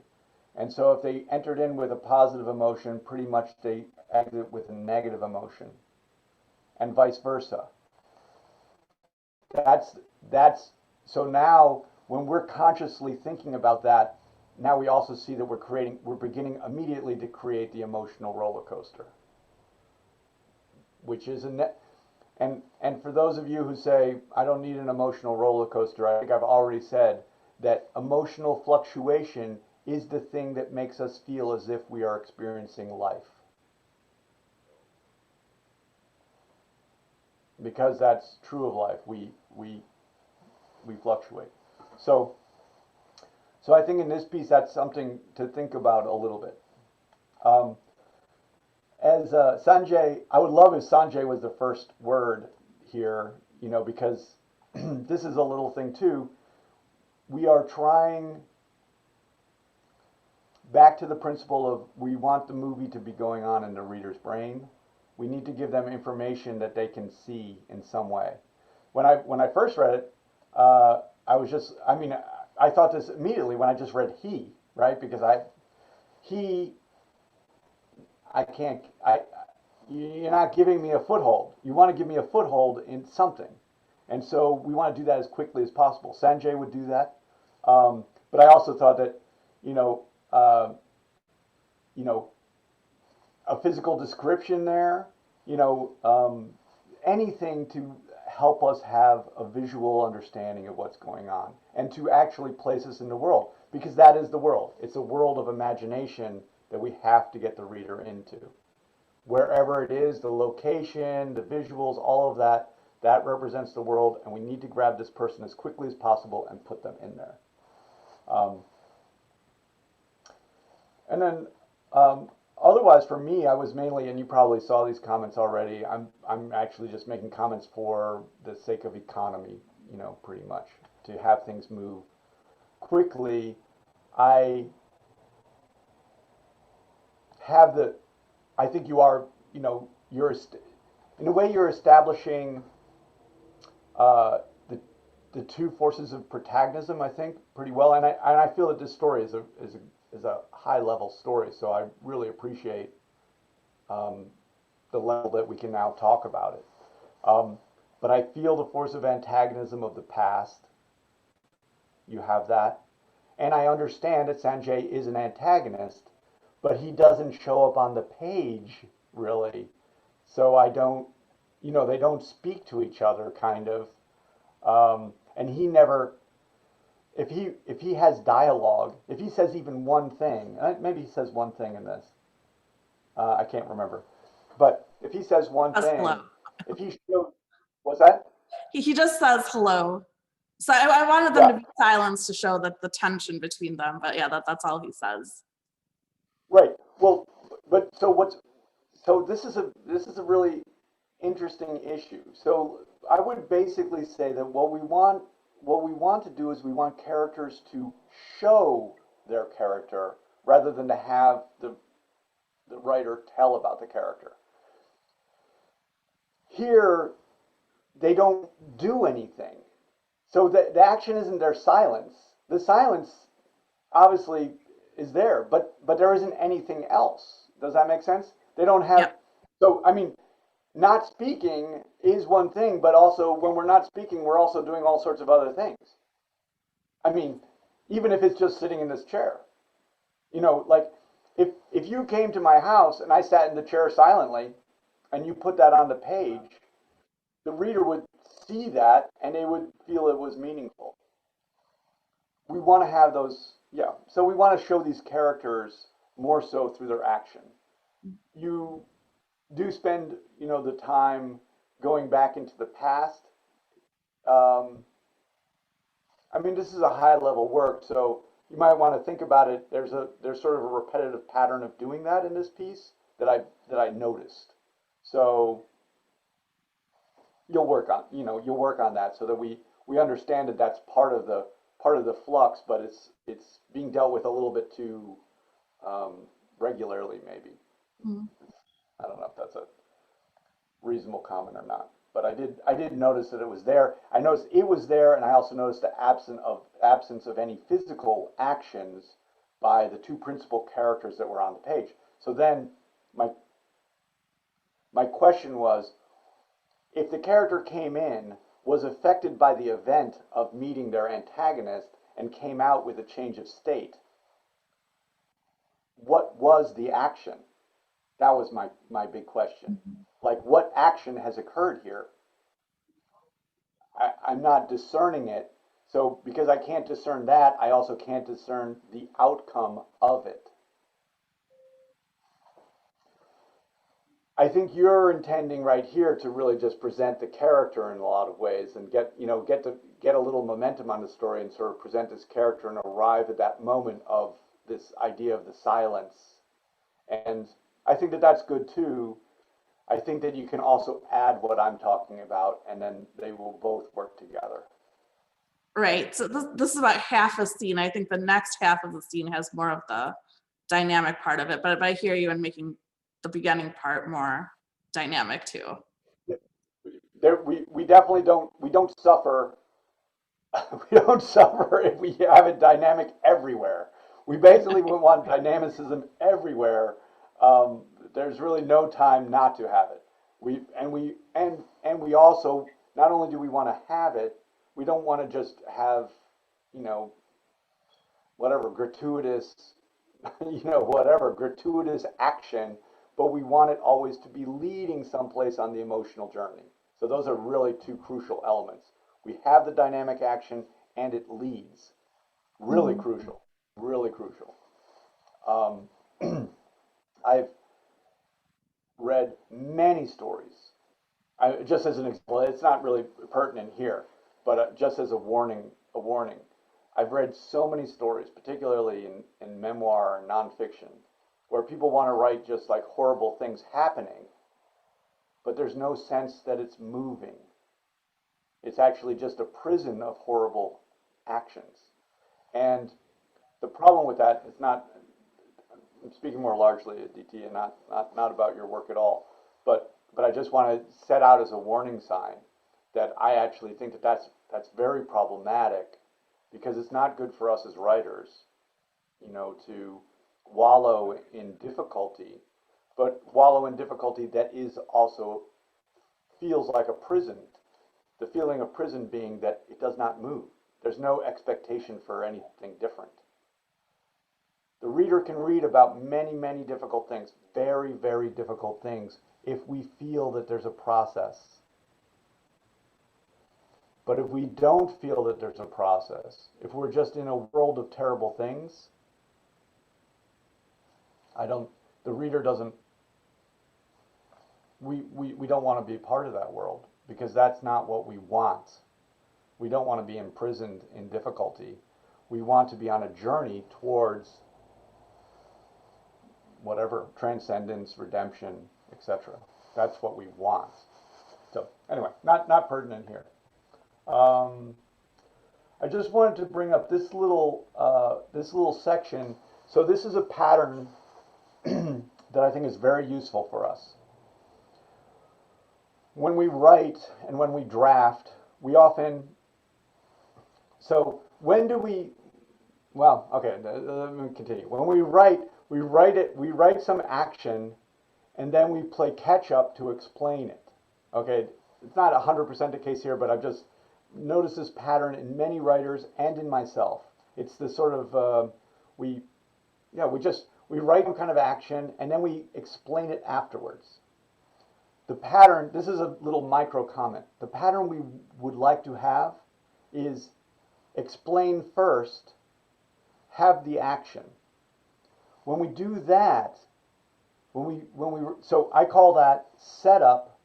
And so if they entered in with a positive emotion, pretty much they exit with a negative emotion, and vice versa. That's so now when we're consciously thinking about that, now we also see that we're beginning immediately to create the emotional roller coaster, which is and for those of you who say, I don't need an emotional roller coaster, I think I've already said that emotional fluctuation is the thing that makes us feel as if we are experiencing life. Because that's true of life. We fluctuate. So I think in this piece that's something to think about a little bit. As Sanjay, I would love if Sanjay was the first word here, because this is a little thing too. We are trying back to the principle of we want the movie to be going on in the reader's brain. We need to give them information that they can see in some way. When I first read it, I thought this immediately when I just read he, right? Because you're not giving me a foothold. You want to give me a foothold in something. And so we want to do that as quickly as possible. Sanjay would do that. But I also thought that, a physical description there, anything to help us have a visual understanding of what's going on and to actually place us in the world, because that is the world. It's a world of imagination that we have to get the reader into. Wherever it is, the location, the visuals, all of that, that represents the world, and we need to grab this person as quickly as possible and put them in there. And then otherwise for me, I was mainly, and you probably saw these comments already, I'm actually just making comments for the sake of economy, pretty much, to have things move quickly. I think you are, in a way you're establishing the two forces of protagonism, I think, pretty well. And I feel that this story is a high level story, so I really appreciate the level that we can now talk about it. But I feel the force of antagonism of the past. You have that. And I understand that Sanjay is an antagonist, but he doesn't show up on the page, really. So I don't, they don't speak to each other, kind of. And he never, if he has dialogue, if he says even one thing, maybe he says one thing in this, I can't remember, but if he says one thing, hello. if he shows, what's that? He just says hello. So I wanted them to be silenced to show that the tension between them, but yeah, that's all he says. Right. Well, but so this is a really interesting issue. So I would basically say that what we want to do is we want characters to show their character rather than to have the writer tell about the character. Here, they don't do anything. So the action isn't their silence. The silence obviously is there, but there isn't anything else. Does that make sense? They don't have. Yep. So I mean, not speaking is one thing, but also when we're not speaking, we're also doing all sorts of other things. I mean, even if it's just sitting in this chair, like if you came to my house and I sat in the chair silently, and you put that on the page, the reader would see that and they would feel it was meaningful. We want to have those, Yeah, so we want to show these characters more so through their action. You do spend, the time going back into the past. Um, I mean, this is a high level work, so you might want to think about it. There's sort of a repetitive pattern of doing that in this piece that I noticed. So you'll work on that so that we understand that that's part of the flux, but it's being dealt with a little bit too regularly, maybe. Mhm. I don't know if that's a reasonable comment or not, but I did notice that it was there. I noticed it was there, and I also noticed the absence of any physical actions by the two principal characters that were on the page. So then my my question was, if the character came in, was affected by the event of meeting their antagonist, and came out with a change of state, what was the action? That was my big question. Like, what action has occurred here? I'm not discerning it. So because I can't discern that, I also can't discern the outcome of it. I think you're intending right here to really just present the character in a lot of ways and get a little momentum on the story and sort of present this character and arrive at that moment of this idea of the silence. And I think that that's good too. I think that you can also add what I'm talking about, and then they will both work together. Right. So this is about half a scene. I think the next half of the scene has more of the dynamic part of it, but I hear you in making the beginning part more dynamic too. We definitely don't suffer we don't suffer if we have it dynamic everywhere. We basically want dynamicism everywhere. There's really no time not to have it. We also, not only do we want to have it, we don't want to just have, you know, whatever gratuitous, whatever gratuitous action, but we want it always to be leading someplace on the emotional journey. So those are really two crucial elements. We have the dynamic action and it leads. Really crucial. Really crucial. I've read many stories. Just as an example, it's not really pertinent here, but just as a warning, I've read so many stories, particularly in memoir and nonfiction, where people want to write just like horrible things happening, but there's no sense that it's moving. It's actually just a prison of horrible actions. And the problem with that is not, I'm speaking more largely at DT and not about your work at all, but I just want to set out as a warning sign that I actually think that that's very problematic, because it's not good for us as writers, to wallow in difficulty, but wallow in difficulty that is also feels like a prison. The feeling of prison being that it does not move. There's no expectation for anything different. The reader can read about many, many difficult things, very, very difficult things, if we feel that there's a process. But if we don't feel that there's a process, if we're just in a world of terrible things, the reader doesn't, we don't want to be part of that world, because that's not what we want. We don't want to be imprisoned in difficulty. We want to be on a journey towards whatever, transcendence, redemption, etc. That's what we want. So anyway, not pertinent here. I just wanted to bring up this little section. So this is a pattern that I think is very useful for us. When we write and when we draft, we often, so when do we, well, okay, let me continue. When we write some action, and then we play catch up to explain it. Okay, it's not 100% the case here, but I've just noticed this pattern in many writers and in myself. It's this sort of, we write some kind of action, and then we explain it afterwards. The pattern, this is a little micro comment. The pattern we would like to have is explain first, have the action. When we do that, so I call that setup,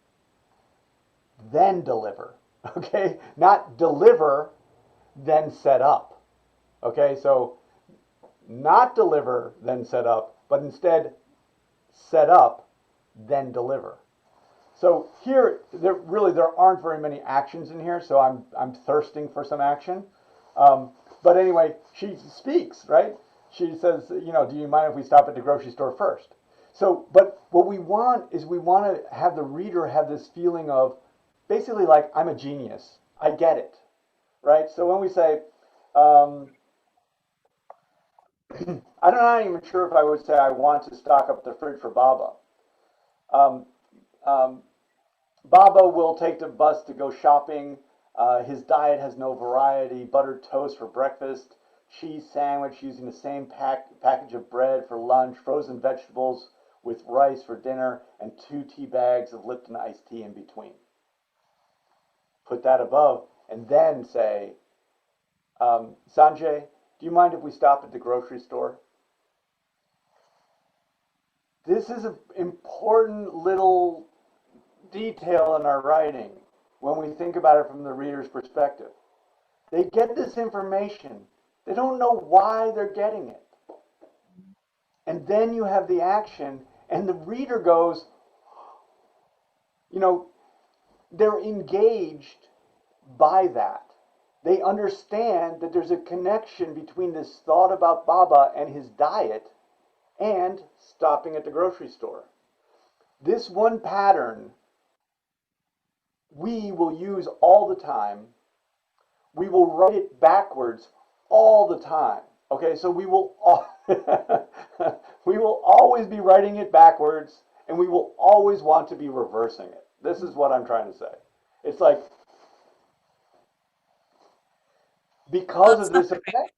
then deliver. Okay, not deliver, then set up. Okay, so not deliver, then set up, but instead set up, then deliver. So here, there aren't very many actions in here, so I'm thirsting for some action. But anyway, she speaks, right? She says, do you mind if we stop at the grocery store first? So, but what we want is we want to have the reader have this feeling of basically like, I'm a genius. I get it, right? So when we say, I'm not even sure if I would say I want to stock up the fridge for Baba. Um, um, Baba will take the bus to go shopping. His diet has no variety. Buttered toast for breakfast, cheese sandwich using the same package of bread for lunch, frozen vegetables with rice for dinner, and 2 tea bags of Lipton iced tea in between. Put that above, and then say, Sanjay, do you mind if we stop at the grocery store? This is an important little detail in our writing when we think about it from the reader's perspective. They get this information. They don't know why they're getting it. And then you have the action, and the reader goes, they're engaged by that. They understand that there's a connection between this thought about Baba and his diet and stopping at the grocery store. This one pattern we will use all the time. We will write it backwards all the time. Okay, so we will we will always be writing it backwards, and we will always want to be reversing it. This is what I'm trying to say. It's like, because of this effect.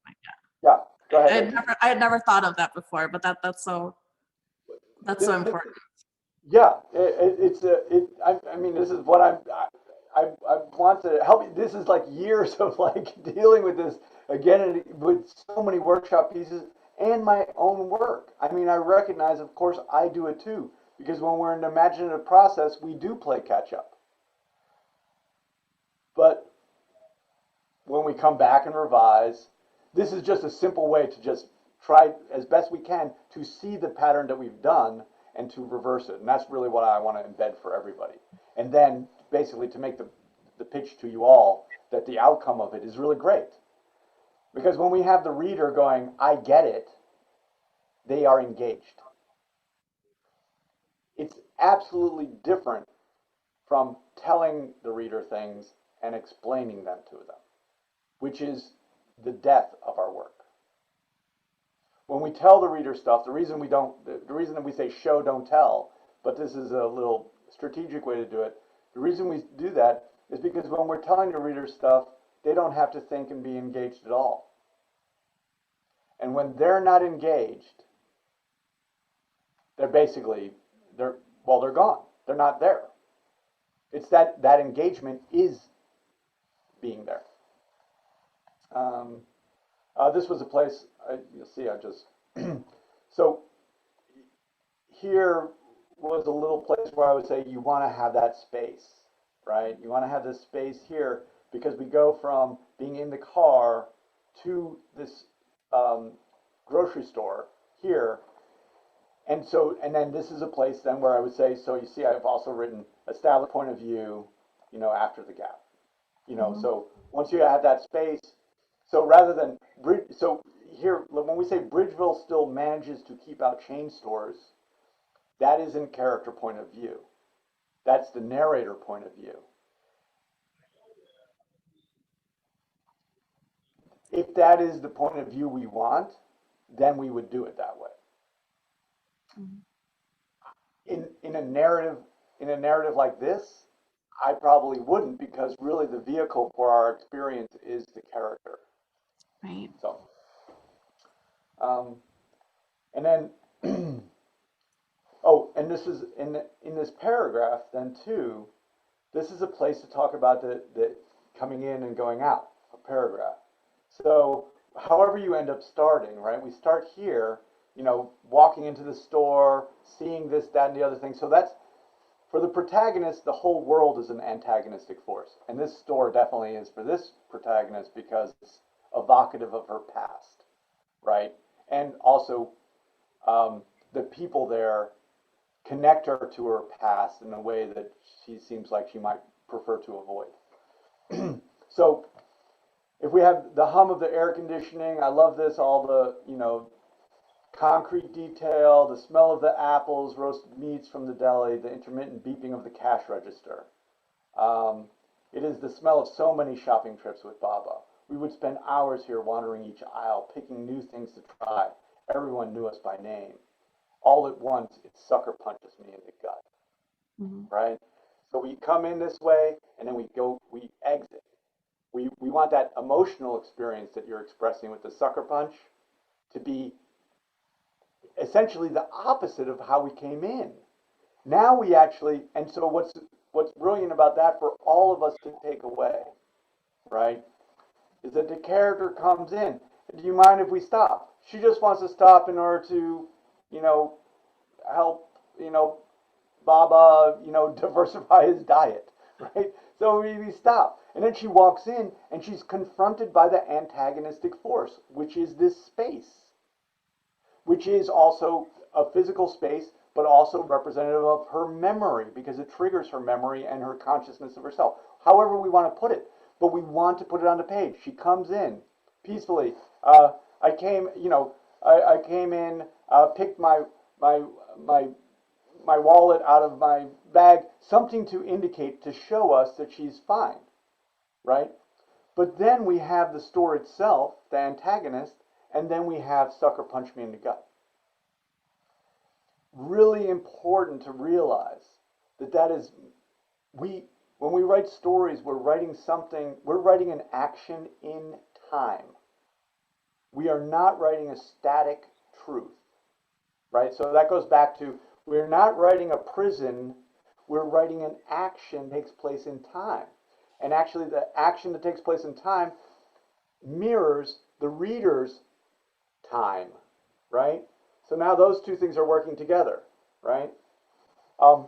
Yeah, go ahead. I had never thought of that before, but that's so important. Yeah, I mean, this is what I want to help you. This is like years of like dealing with this again and with so many workshop pieces and my own work. I mean, I recognize, of course, I do it too, because when we're in the imaginative process, we do play catch up. But when we come back and revise, this is just a simple way to just try as best we can to see the pattern that we've done and to reverse it. And that's really what I want to embed for everybody. And then basically to make the pitch to you all that the outcome of it is really great. Because when we have the reader going, I get it, they are engaged. It's absolutely different from telling the reader things and explaining them to them, which is the death of our work. When we tell the reader stuff, the reason that we say show, don't tell, but this is a little strategic way to do it. The reason we do that is because when we're telling the reader stuff, they don't have to think and be engaged at all. And when they're not engaged, they're gone. They're not there. It's that engagement is being there. This was a place, you'll see, so here was a little place where I would say you want to have that space, right? You want to have this space here because we go from being in the car to this grocery store here. And then this is a place then where I would say, so you see, I've also written established point of view, after the gap, so once you have that space, so rather than, so here, when we say Bridgeville still manages to keep out chain stores, that isn't character point of view. That's the narrator point of view. If that is the point of view we want, then we would do it that way. In a narrative like this, I probably wouldn't, because really the vehicle for our experience is the character. Right. So, and then, oh, and this is in this paragraph then too. This is a place to talk about the coming in and going out, a paragraph. So however you end up starting, right? We start here, you know, walking into the store, seeing this, that, and the other thing. So that's, for the protagonist, the whole world is an antagonistic force. And this store definitely is for this protagonist because it's evocative of her past, right? And also, the people there connect her to her past in a way that she seems like she might prefer to avoid. So if we have the hum of the air conditioning, I love this, all the, you know, concrete detail, the smell of the apples, roasted meats from the deli, the intermittent beeping of the cash register. Um, it is the smell of so many shopping trips with Baba. We would spend hours here wandering each aisle, picking new things to try. Everyone knew us by name. All at once, it sucker punches me in the gut, Mhm. right? So we come in this way, and then we exit. We want that emotional experience that you're expressing with the sucker punch to be essentially the opposite of how we came in. Now we actually, and so what's brilliant about that for all of us to take away, right, is that the character comes in. Do you mind if we stop? She just wants to stop in order to, you know, help, you know, Baba, you know, diversify his diet, right? So we stop. And then she walks in and she's confronted by the antagonistic force, which is this space, which is also a physical space, but also representative of her memory because it triggers her memory and her consciousness of herself. However we want to put it, but we want to put it on the page. She comes in peacefully. I came, you know, I came in, picked my my my wallet out of my bag, something to indicate to show us that she's fine, right? But then we have the store itself, the antagonist, and then we have sucker punch me in the gut. Really important to realize that that is, we when we write stories, we're writing something, we're writing an action in time. We are not writing a static truth, right? So that goes back to, we're not writing a prison, we're writing an action that takes place in time. And actually the action that takes place in time mirrors the reader's time, right? So now those two things are working together, right? Um,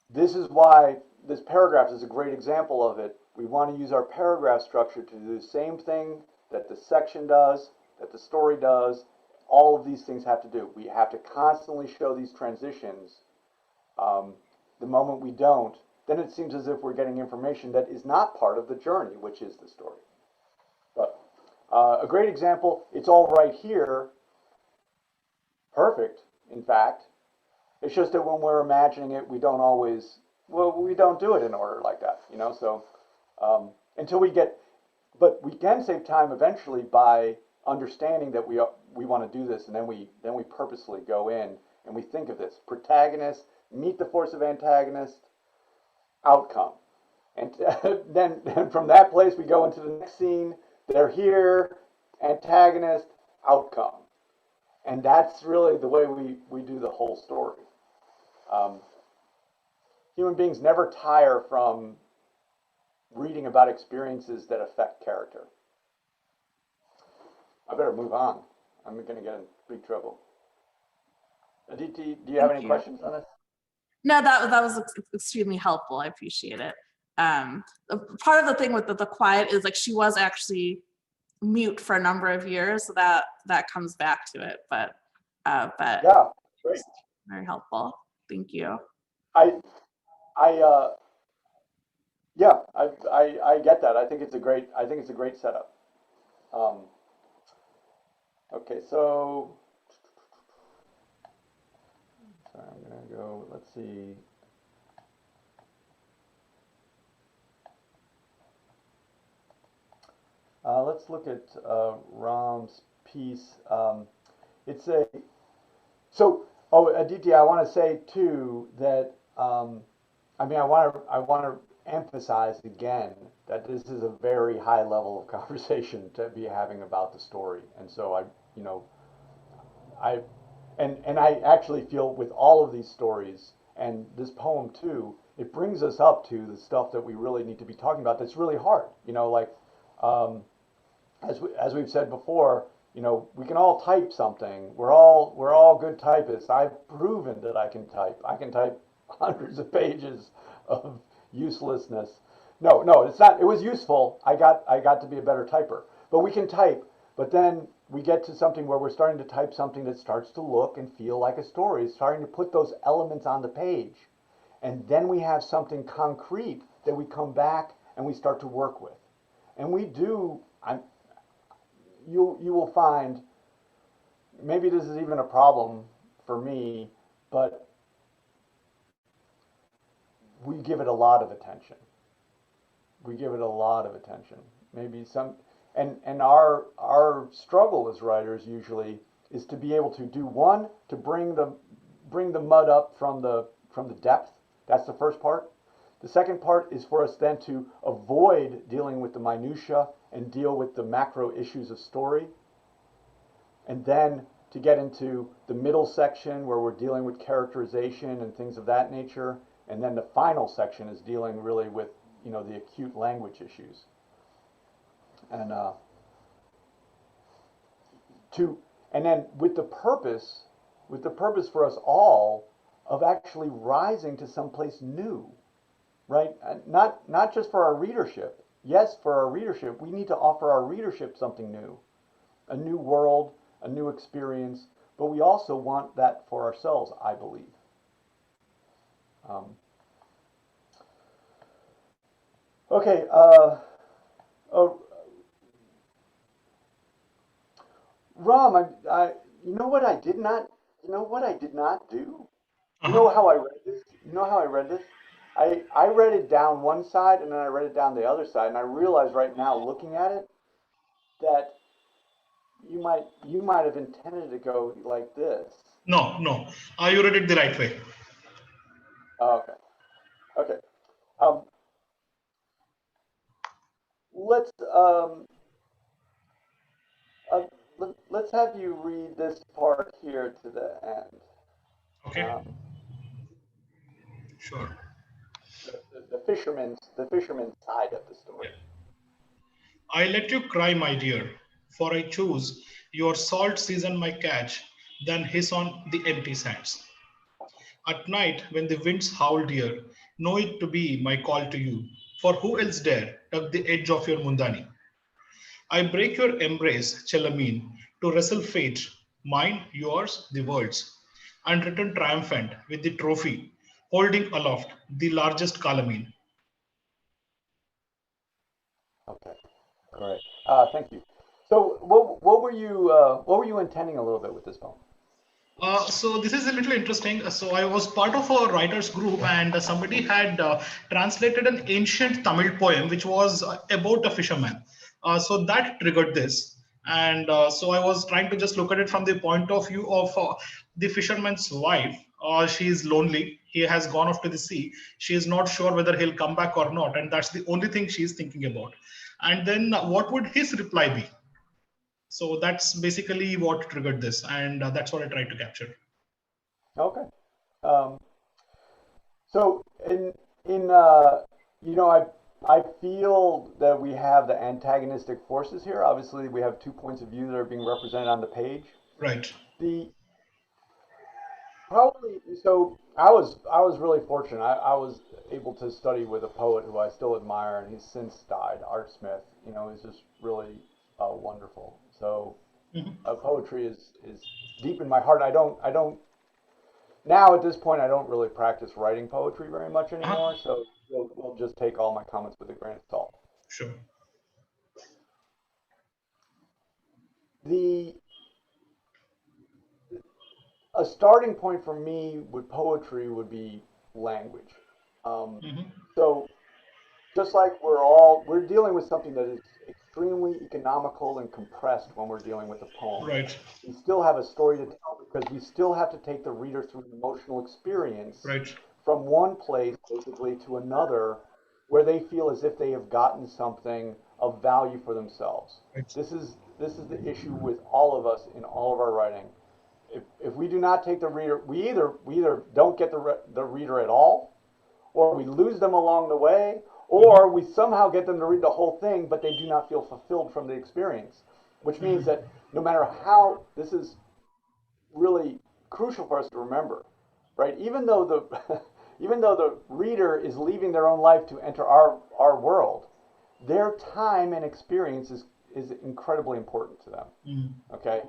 this is why this paragraph is a great example of it. We want to use our paragraph structure to do the same thing that the section does, that the story does. All of these things have to do. We have to constantly show these transitions. The moment we don't, then it seems as if we're getting information that is not part of the journey, which is the story. But a great example, it's all right here. Perfect, in fact. It's just that when we're imagining it, we don't always, well, we don't do it in order like that, you know? So until we get, but we can save time eventually by understanding that we want to do this, and then we purposely go in and we think of this protagonist, meet the force of antagonist, outcome, and then from that place we go into the next scene. They're here, antagonist, outcome, and that's really the way we do the whole story. Um, Human beings never tire from reading about experiences that affect character. I better move on. I'm going to get in big trouble. Aditi, do you have any questions on this? No, that was extremely helpful. I appreciate it. Part of the thing with the quiet is like she was actually mute for a number of years, so that comes back to it. But Yeah, great. Very helpful. Thank you. I yeah, I get that. I think it's a great setup. Um, okay, so sorry, I'm gonna go. Let's see. Let's look at Ram's piece. It's a so. Oh, Aditi, I want to say too that I mean, I want to emphasize again that this is a very high level of conversation to be having about the story, and so you know, I, and I actually feel with all of these stories and this poem too, it brings us up to the stuff that we really need to be talking about. That's really hard, you know, like. Um, as we've said before, we can all type something. We're all good typists. I've proven that I can type. I can type hundreds of pages of uselessness. No, no, it's not. It was useful. I got to be a better typer. But we can type. But then we get to something where we're starting to type something that starts to look and feel like a story. It's starting to put those elements on the page. And then we have something concrete that we come back and we start to work with. And we do, you will find, maybe this is even a problem for me, but we give it a lot of attention. We give it a lot of attention. Maybe some, and our struggle as writers usually is to be able to do one, to bring the mud up from the depth. That's the first part. The second part is for us then to avoid dealing with the minutia and deal with the macro issues of story. And then to get into the middle section where we're dealing with characterization and things of that nature. And then the final section is dealing really with, the acute language issues. And and then with the purpose for us all of actually rising to someplace new, right? Not just for our readership. Yes, for our readership, we need to offer our readership something new, a new world, a new experience, but we also want that for ourselves, I believe. Okay, Ram, you know what I did not, do? You know Uh-huh. how I read this? You know how I read this? I read it down one side and then I read it down the other side, and I realize right now, looking at it, that you might have intended to go like this. No, no. You read it the right way. Oh, okay, okay. Um, let's uh, let's have you read this part here to the end. Okay, Um, sure. the fisherman's side of the story. Yeah. I let you cry, my dear, for I choose your salt season my catch than hiss on the empty sands. At night, when the winds howl, dear, know it to be my call to you. For who else dare tug the edge of your mundani? I break your embrace, Chelamine, to wrestle fate, mine, yours, the world's, and return triumphant with the trophy, holding aloft the largest calamine. Okay, great. Thank you. So, what were you intending a little bit with this poem? So this is a little interesting. So I was part of a writers group, and somebody had translated an ancient Tamil poem, which was about a fisherman. So that triggered this, and so I was trying to just look at it from the point of view of the fisherman's wife. She is lonely. He has gone off to the sea. She is not sure whether he'll come back or not, and that's the only thing she is thinking about. And then what would his reply be? So that's basically what triggered this, and that's what I tried to capture. Okay. Um, so I feel that we have the antagonistic forces here. Obviously, we have 2 points of view that are being represented on the page. Right. The Probably so. I was really fortunate. I was able to study with a poet who I still admire, and he's since died. Art Smith. He's just really wonderful. So Mhm. poetry is deep in my heart. I don't now at this point I don't really practice writing poetry very much Uh-huh. anymore. So we'll just take all my comments with a grain of salt. Sure. The A starting point for me with poetry would be language. Um, Hmm. so just like we're dealing with something that is extremely economical and compressed when we're dealing with a poem. Right. We still have a story to tell because we still have to take the reader through an emotional experience Right. from one place basically to another where they feel as if they have gotten something of value for themselves. Right. This is the issue with all of us in all of our writing. If we do not take the reader, we either don't get the reader at all, or we lose them along the way, Or we somehow get them to read the whole thing, but they do not feel fulfilled from the experience, which means that no matter how, this is really crucial for us to remember, right? Even though the even though the reader is leaving their own life to enter our world, their time and experience is incredibly important to them. Okay?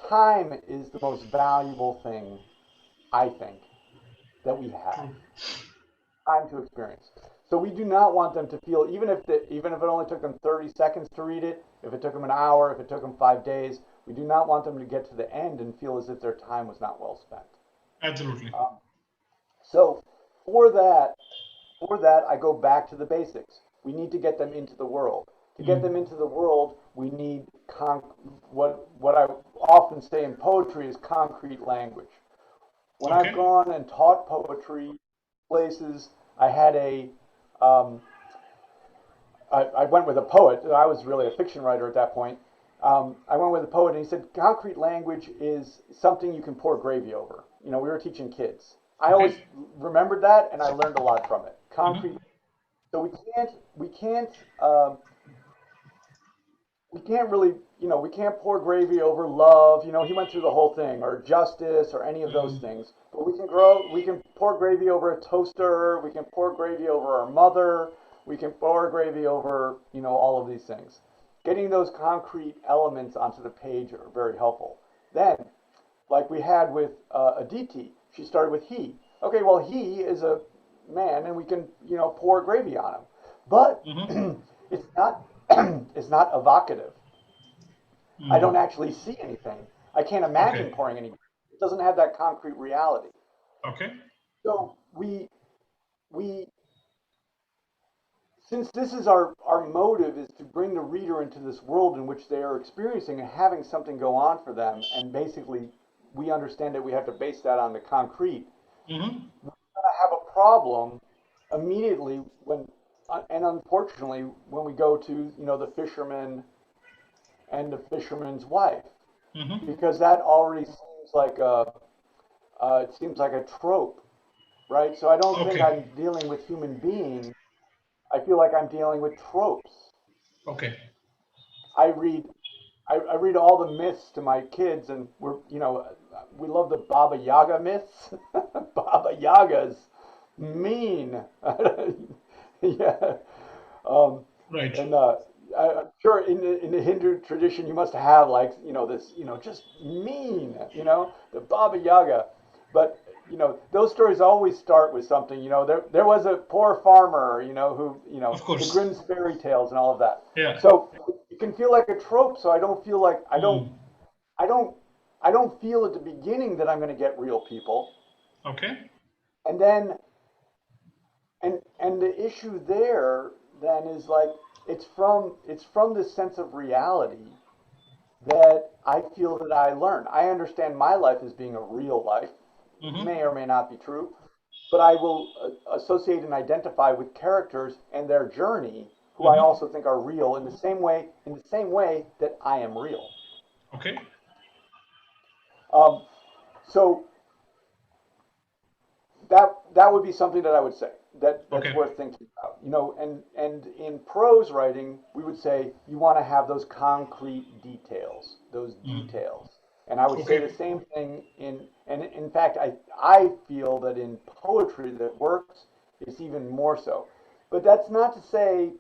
Time is the most valuable thing, I think, that we have. Time to experience. So we do not want them to feel, even if it only took them 30 seconds to read it, if it took them an hour, if it took them 5 days, we do not want them to get to the end and feel as if their time was not well spent. Absolutely. So for that, I go back to the basics. We need to get them into the world. To get them into the world, we need what I often say in poetry is concrete language. When I've gone and taught poetry places, I had I went with a poet. I was really a fiction writer at that point. I went with a poet, and he said, concrete language is something you can pour gravy over. We were teaching kids. I always remembered that, and I learned a lot from it. Concrete. So we can't really, we can't pour gravy over love. He went through the whole thing, or justice, or any of those things. But we can pour gravy over a toaster. We can pour gravy over our mother. We can pour gravy over, all of these things. Getting those concrete elements onto the page are very helpful. Then, like we had with Aditi, she started with he. Okay, well, he is a man, and we can, pour gravy on him. But it's not it's not evocative. I don't actually see anything. I can't imagine pouring any. It doesn't have that concrete reality. Okay. So we since this is our motive is to bring the reader into this world in which they are experiencing and having something go on for them, and basically we understand that we have to base that on the concrete. We're going to have a problem immediately and unfortunately, when we go to the fisherman and the fisherman's wife, because that already seems like a trope, right? So I don't think I'm dealing with human beings. I feel like I'm dealing with tropes. Okay. I read all the myths to my kids, and we love the Baba Yaga myths. Baba Yaga's mean. Yeah. Right. And I'm sure in the Hindu tradition you must have this just mean the Baba Yaga, but those stories always start with something. There was a poor farmer who Of course. the Grimm's fairy tales and all of that. Yeah. So it can feel like a trope. So I don't feel like I don't feel at the beginning that I'm going to get real people. Okay. And then and the issue there then is it's from this sense of reality that I feel that I learn. I understand my life as being a real life. It may or may not be true, but I will associate and identify with characters and their journey, who I also think are real in the same way that I am real. Okay. So that would be something that I would say that's worth thinking about. And in prose writing, we would say you want to have those concrete details, those details. And I would say the same thing in fact, I feel that in poetry that works is even more so. But that's not to say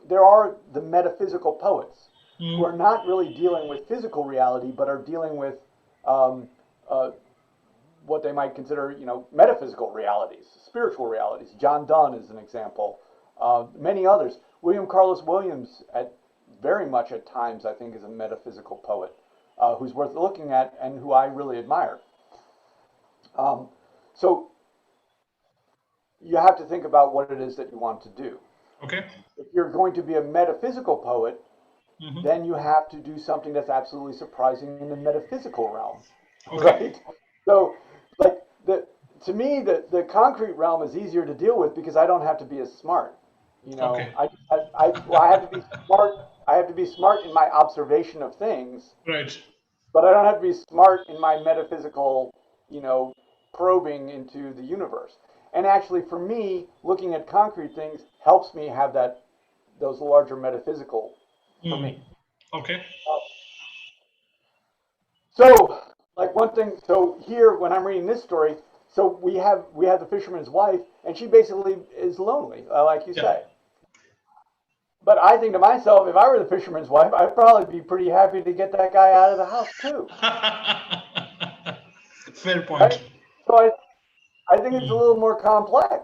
there are the metaphysical poets who are not really dealing with physical reality, but are dealing with what they might consider, metaphysical realities, spiritual realities. John Donne is an example. Many others. William Carlos Williams, very much at times, I think, is a metaphysical poet who's worth looking at and who I really admire. So you have to think about what it is that you want to do. Okay. If you're going to be a metaphysical poet, then you have to do something that's absolutely surprising in the metaphysical realm, right? So, to me, the concrete realm is easier to deal with because I don't have to be as smart. I have to be smart. I have to be smart in my observation of things, Right. but I don't have to be smart in my metaphysical, probing into the universe. And actually, for me, looking at concrete things helps me have those larger metaphysical for me. Okay. So, like one thing, so here when I'm reading this story, so we have the fisherman's wife, and she basically is lonely, like you say. But I think to myself, if I were the fisherman's wife, I'd probably be pretty happy to get that guy out of the house too. Fair point. Right? So I think it's a little more complex.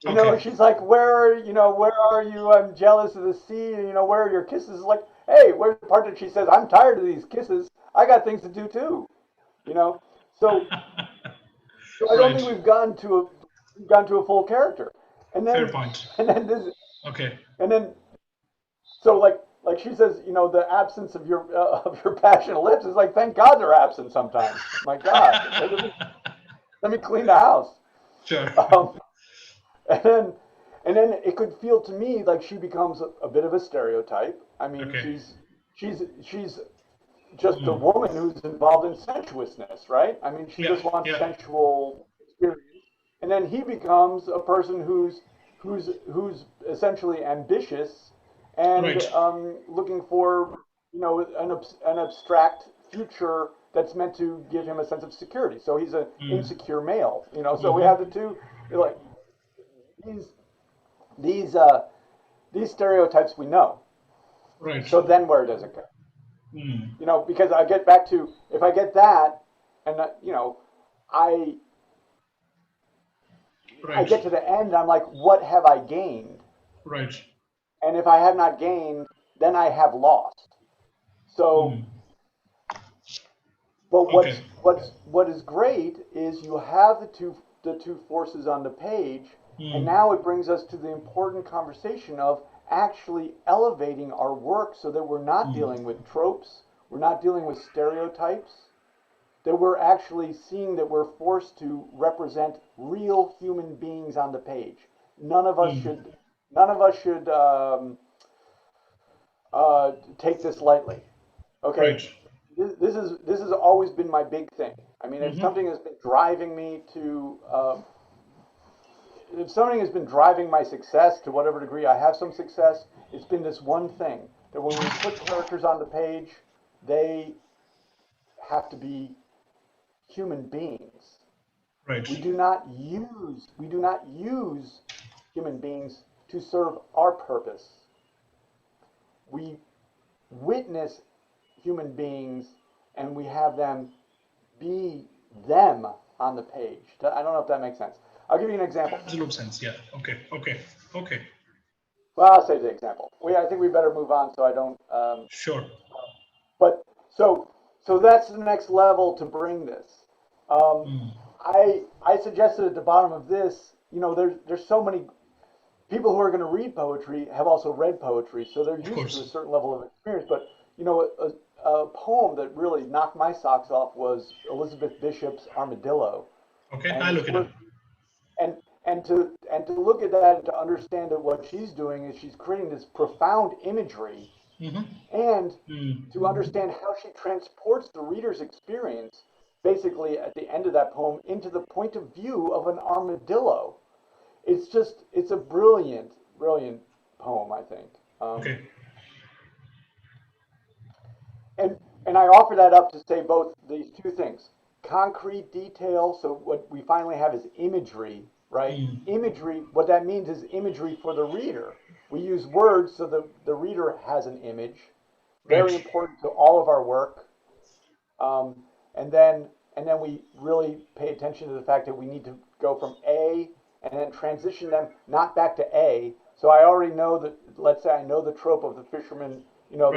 You know, she's like, where are you? I'm jealous of the sea. You know, where are your kisses? Like, hey, where's the part that she says, I'm tired of these kisses. I got things to do too. You know, so I don't think we've gotten to a full character. And Fair then point. Okay. And then so like she says, you know, the absence of your passionate lips is like, thank God they're absent sometimes. My God, let me clean the house. Sure. And then it could feel to me like she becomes a bit of a stereotype. I mean, she's just a woman who's involved in sensuousness, right? I mean, she just wants sensual experience. And then he becomes a person who's essentially ambitious and looking for, you know, an abstract future that's meant to give him a sense of security. So he's an insecure male, you know. So we have the two, like these stereotypes we know. Right. So then where does it go? You know, because I get back to, if I get that, and you know, I get to the end, I'm like, what have I gained? Right. And if I have not gained, then I have lost. So, but what is great is you have the two forces on the page, and now it brings us to the important conversation of actually elevating our work so that we're not dealing with tropes, we're not dealing with stereotypes, that we're actually seeing that we're forced to represent real human beings on the page. None of us should take this lightly. Okay, Right. this has always been my big thing. I mean, it's something that's been driving me to. If something has been driving my success to whatever degree I have some success, it's been this one thing that when we put characters on the page, they have to be human beings. Right. We do not use human beings to serve our purpose. We witness human beings and we have them be them on the page. I don't know if that makes sense. I'll give you an example. Absolute sense. Yeah. Okay. Well, I'll say the example. I think we better move on so I don't. Sure. But so that's the next level to bring this. I suggested at the bottom of this, you know, there's so many people who are going to read poetry have also read poetry, so they're used to a certain level of experience. But you know, a poem that really knocked my socks off was Elizabeth Bishop's Armadillo. Okay, I look it up. And to look at that and to understand that what she's doing is she's creating this profound imagery, and to understand how she transports the reader's experience, basically at the end of that poem, into the point of view of an armadillo. It's a brilliant poem, I think. Okay. And I offer that up to say both these two things. Concrete detail, so what we finally have is imagery, right? Imagery, what that means is imagery for the reader. We use words so the reader has an image. Very important to all of our work. And then we really pay attention to the fact that we need to go from A and then transition them not back to A. So I already know that, let's say I know the trope of the fisherman, you know,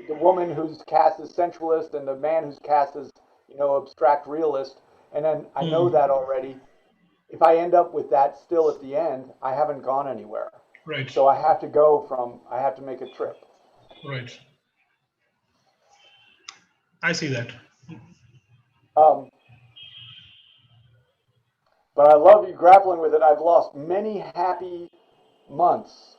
the woman who's cast as sensualist and the man who's cast as, you know, abstract realist. And then I know that already. If I end up with that still at the end, I haven't gone anywhere. Right. So I have to make a trip. Right. I see that. But I love you grappling with it. I've lost many happy months.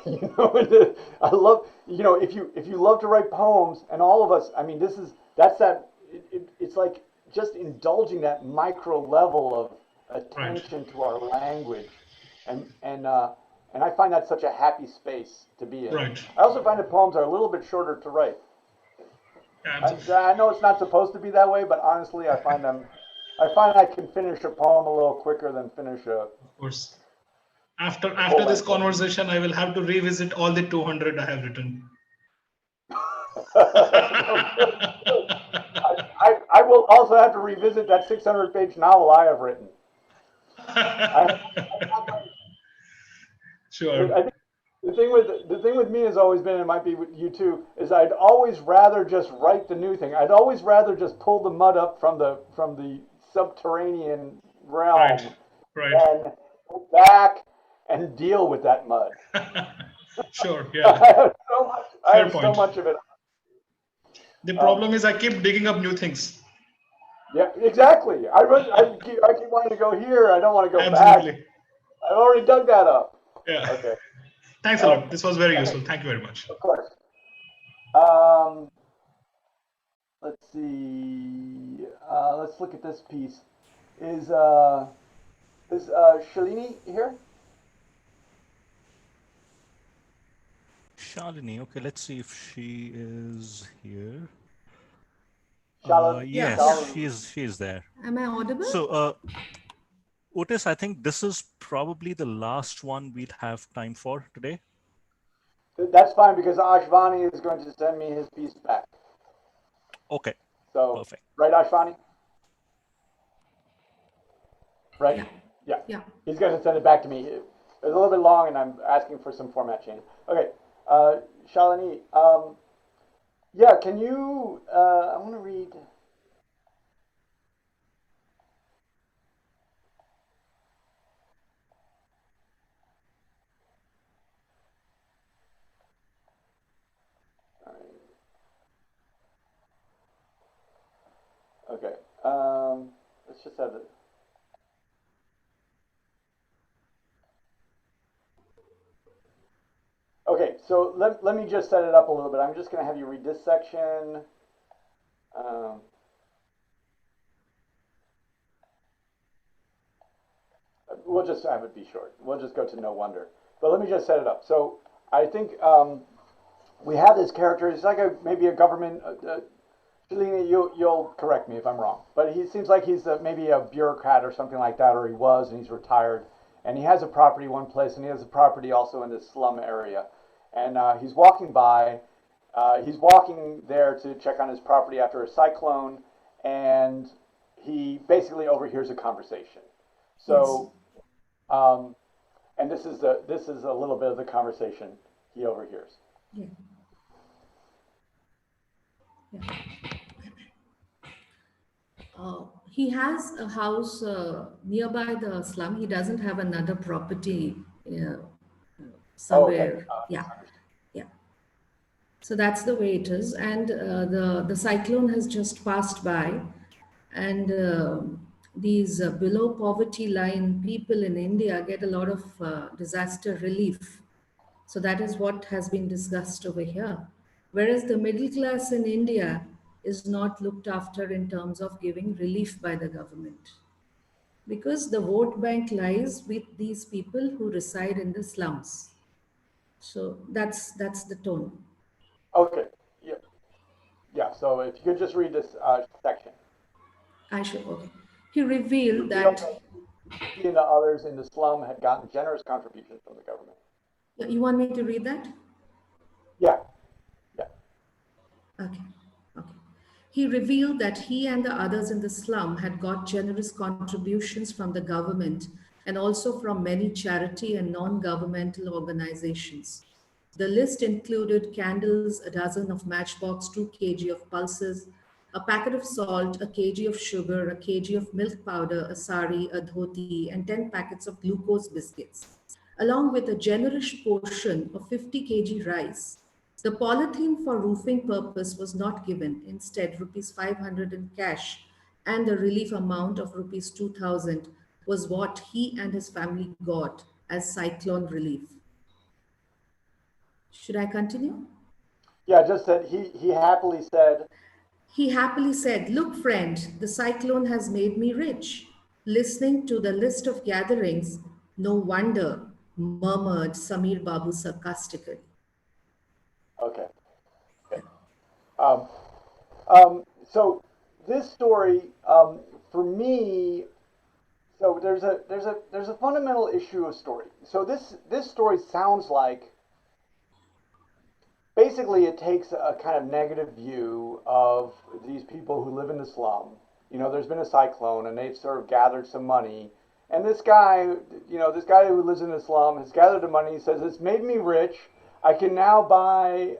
You know, I love, you know, if you love to write poems, and all of us, I mean, it's like just indulging that micro level of attention to our language, and I find that such a happy space to be in. Right. I also find that poems are a little bit shorter to write. I know it's not supposed to be that way, but honestly, I find I can finish a poem a little quicker than finish a. Of course. After this conversation, I will have to revisit all the 200 I have written. I will also have to revisit that 600-page novel I have written. Sure. I think the thing with me has always been, it might be with you too, is I'd always rather just write the new thing. I'd always rather just pull the mud up from the subterranean realm Right. than go back and deal with that mud. Sure. Yeah. I have so much of it. The problem is I keep digging up new things. Yeah, exactly. I keep wanting to go here. I don't want to go Absolutely. back. I've already dug that up. Yeah. Okay. Thanks a lot. This was very useful. Thank you very much. Of course. Let's see. Let's look at this piece. Is Shalini here? Shalini, okay, let's see if she is here. Shalini? Yes, she is there. Am I audible? So, Otis, I think this is probably the last one we'll have time for today. That's fine because Ashvani is going to send me his piece back. Okay. So, perfect. Right, Ashvani? Right? Yeah. He's going to send it back to me. It's a little bit long, and I'm asking for some format change. Okay, Shalini. Yeah, can you? I want to read. Okay. Let's just have it. Okay, so let me just set it up a little bit. I'm just going to have you read this section. We'll just have it be short. We'll just go to No Wonder. But let me just set it up. So I think we have this character. He's like maybe a government. Shalini, you'll correct me if I'm wrong. But he seems like he's maybe a bureaucrat or something like that, or he was, and he's retired. And he has a property one place, and he has a property also in this slum area. And he's walking by. He's walking there to check on his property after a cyclone, and he basically overhears a conversation. So, and this is a little bit of the conversation he overhears. Yeah. He has a house nearby the slum. He doesn't have another property somewhere. Okay. Yeah. So that's the way it is. And the cyclone has just passed by, and these below poverty line people in India get a lot of disaster relief. So that is what has been discussed over here. Whereas the middle class in India is not looked after in terms of giving relief by the government. Because the vote bank lies with these people who reside in the slums. So that's the tone. Okay. Yeah. So if you could just read this section. I should. Okay. He revealed that he and the others in the slum had gotten generous contributions from the government. You want me to read that? Yeah. Okay. He revealed that he and the others in the slum had got generous contributions from the government and also from many charity and non-governmental organizations. The list included candles, a dozen of matchbox, 2 kg of pulses, a packet of salt, a kg of sugar, a kg of milk powder, a sari, a dhoti, and 10 packets of glucose biscuits, along with a generous portion of 50 kg rice. The polythene for roofing purpose was not given. Instead, rupees 500 in cash and the relief amount of rupees 2,000 was what he and his family got as cyclone relief. Should I continue? Yeah, just that he happily said. He happily said, "Look, friend, the cyclone has made me rich." Listening to the list of gatherings, no wonder, murmured Samir Babu sarcastically. Okay. Okay. Um, so this story, for me, so there's a fundamental issue of story. So this story sounds like basically it takes a kind of negative view of these people who live in the slum. You know, there's been a cyclone and they've sort of gathered some money. And this guy, this guy who lives in the slum has gathered the money. He says, "It's made me rich. I can now buy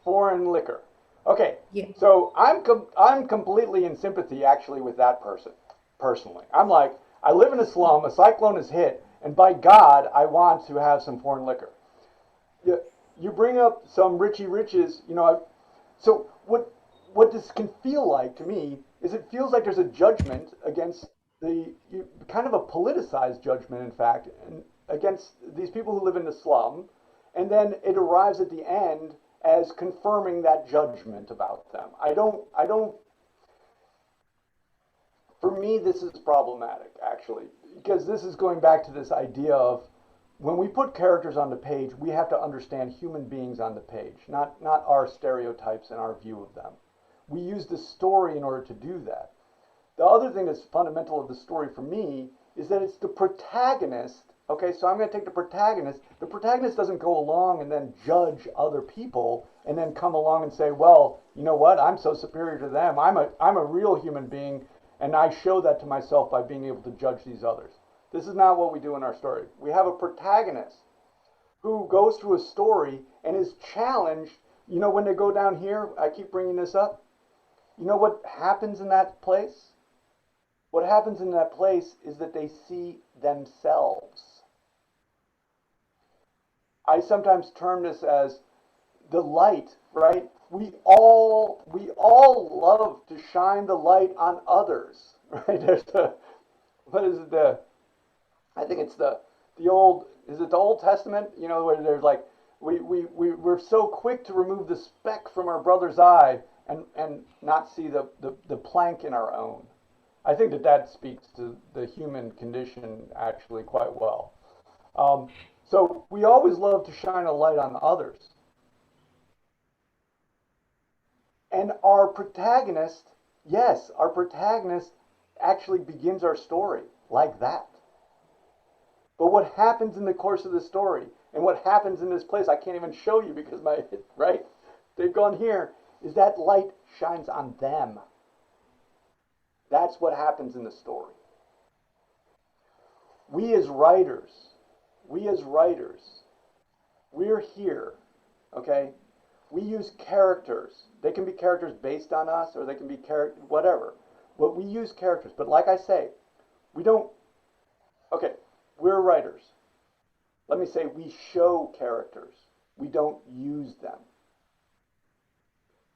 foreign liquor." Okay, Yeah. so I'm completely in sympathy actually with that person personally. I'm like, I live in a slum. A cyclone has hit, and by God, I want to have some foreign liquor. You bring up some Richie Riches, so what this can feel like to me is it feels like there's a judgment against kind of a politicized judgment, in fact, against these people who live in the slum, and then it arrives at the end as confirming that judgment about them. I don't. For me, this is problematic actually, because this is going back to this idea of when we put characters on the page, we have to understand human beings on the page, not our stereotypes and our view of them. We use the story in order to do that. The other thing that's fundamental of the story for me is that it's the protagonist. Okay, so I'm going to take the protagonist. The protagonist doesn't go along and then judge other people and then come along and say, well, you know what? I'm so superior to them. I'm a real human being, and I show that to myself by being able to judge these others. This is not what we do in our story. We have a protagonist who goes through a story and is challenged. You know, when they go down here, I keep bringing this up. You know what happens in that place? What happens in that place is that they see themselves. I sometimes term this as the light, right? We all love to shine the light on others, right? There's what is it, I think it's the old, is it the Old Testament? You know, where there's like, we're so quick to remove the speck from our brother's eye and not see the plank in our own. I think that speaks to the human condition actually quite well. So we always love to shine a light on others. And our protagonist, yes, our protagonist actually begins our story like that. But what happens in the course of the story and what happens in this place, I can't even show you because right? They've gone here, is that light shines on them. That's what happens in the story. We as writers, we're here, okay? We use characters. They can be characters based on us or they can be whatever. But we use characters. But like I say, we don't, okay, we're writers. Let me say we show characters. We don't use them.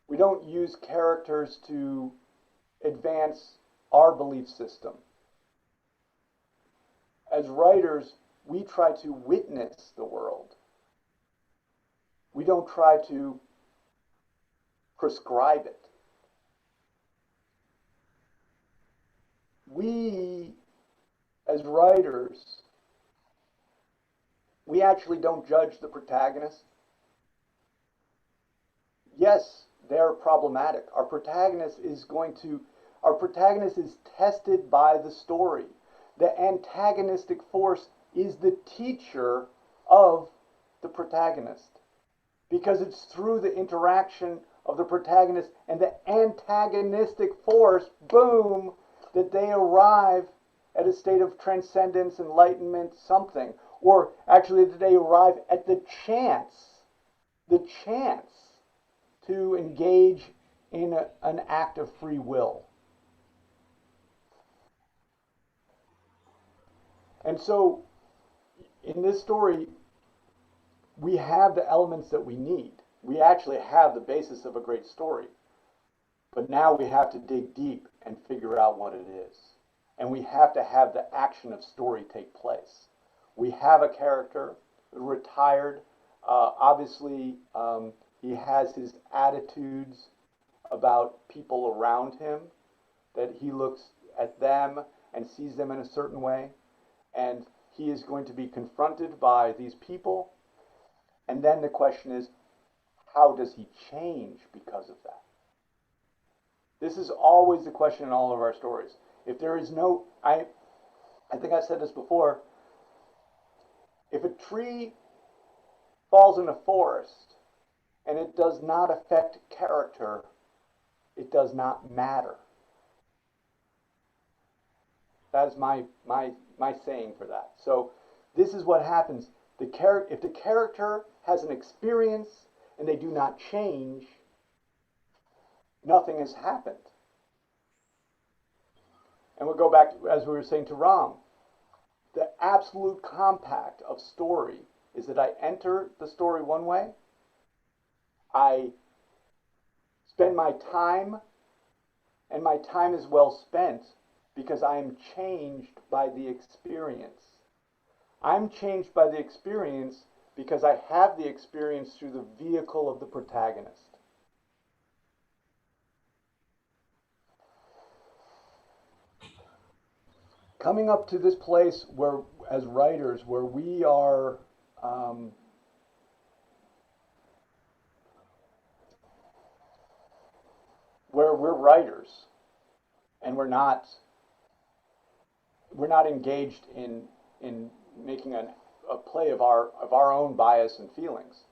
We don't use characters to advance our belief system. As writers, we try to witness the world. We don't try to prescribe it. We, as writers, we actually don't judge the protagonist. Yes, they're problematic. Our protagonist is tested by the story. The antagonistic force is the teacher of the protagonist, because it's through the interaction of the protagonist and the antagonistic force, boom, that they arrive at a state of transcendence, enlightenment, something. Or actually that they arrive at the chance to engage in an act of free will. And so in this story, we have the elements that we need. We actually have the basis of a great story. But now we have to dig deep and figure out what it is. And we have to have the action of story take place. We have a character, retired. Obviously, he has his attitudes about people around him, that he looks at them and sees them in a certain way, and he is going to be confronted by these people, and then the question is, how does he change because of that? This is always the question in all of our stories. If there is no, I think I said this before, if a tree falls in a forest and it does not affect character, it does not matter. That is my saying for that. So this is what happens. If the character has an experience and they do not change, nothing has happened. And we'll go back, as we were saying to Ram, the absolute compact of story is that I enter the story one way, I spend my time, and my time is well spent because I am changed by the experience. I'm changed by the experience because I have the experience through the vehicle of the protagonist. Coming up to this place where, as writers, where we are where we're writers and we're not engaged in making a play of our own bias and feelings,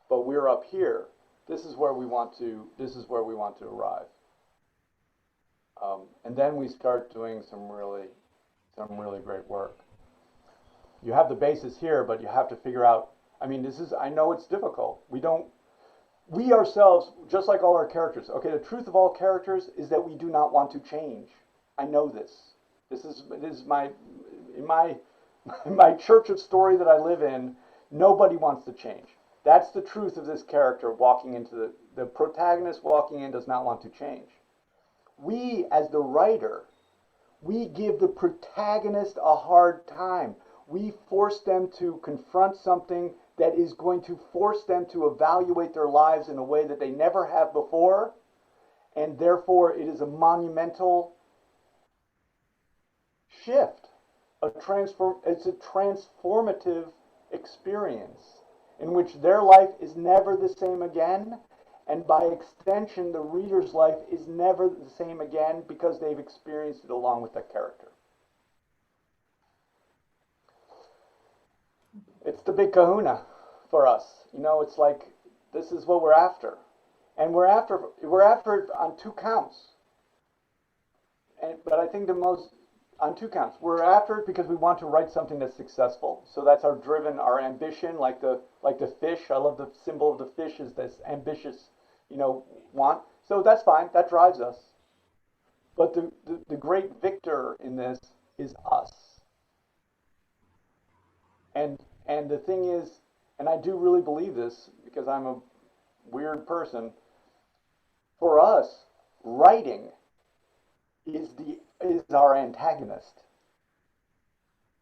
but we're up here. This is where we want to arrive, and then we start doing some really great work. You have the basis here, but you have to figure out. I mean, I know it's difficult. We ourselves, just like all our characters. Okay, the truth of all characters is that we do not want to change. I know this. This is in my church of story that I live in. Nobody wants to change. That's the truth of this character walking into the protagonist walking in does not want to change. We, as the writer, we give the protagonist a hard time. We force them to confront something that is going to force them to evaluate their lives in a way that they never have before, and therefore it is a monumental shift. It's a transformative experience in which their life is never the same again, and by extension, the reader's life is never the same again because they've experienced it along with that character. It's the big kahuna for us. It's like, this is what we're after. And we're after it on two counts. But I think on two counts. We're after it because we want to write something that's successful. So that's our ambition, like the fish. I love the symbol of the fish is this ambitious, want. So that's fine. That drives us. But the great victor in this is us. And the thing is, and I do really believe this because I'm a weird person, for us, writing is our antagonist.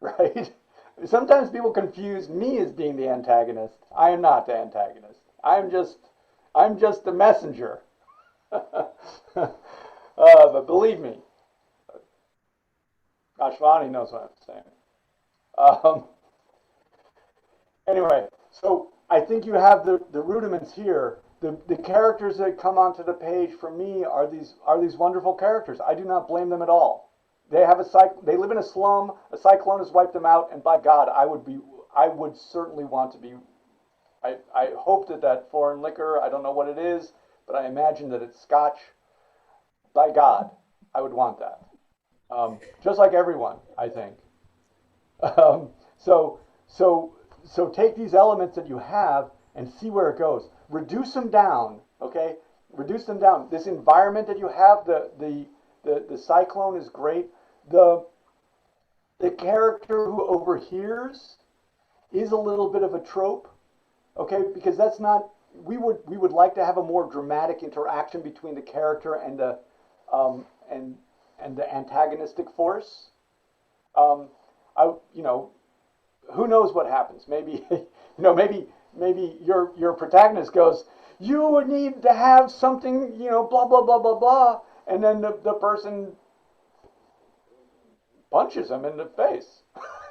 Right? Sometimes people confuse me as being the antagonist. I am not the antagonist. I'm just the messenger. But believe me, Ashwani knows what I'm saying. Anyway, so I think you have the rudiments here. The characters that come onto the page for me are these wonderful characters. I do not blame them at all. They live in a slum. A cyclone has wiped them out, and by God, I would certainly want to be. I hope that foreign liquor. I don't know what it is, but I imagine that it's Scotch. By God, I would want that. Just like everyone, I think. So take these elements that you have and see where it goes. Reduce them down, okay? Reduce them down. This environment that you have, the cyclone is great. The character who overhears is a little bit of a trope, okay? Because that's not. We would like to have a more dramatic interaction between the character and the antagonistic force. Who knows what happens? Maybe maybe your protagonist goes, you need to have something, blah blah blah blah blah, and then the person punches him in the face.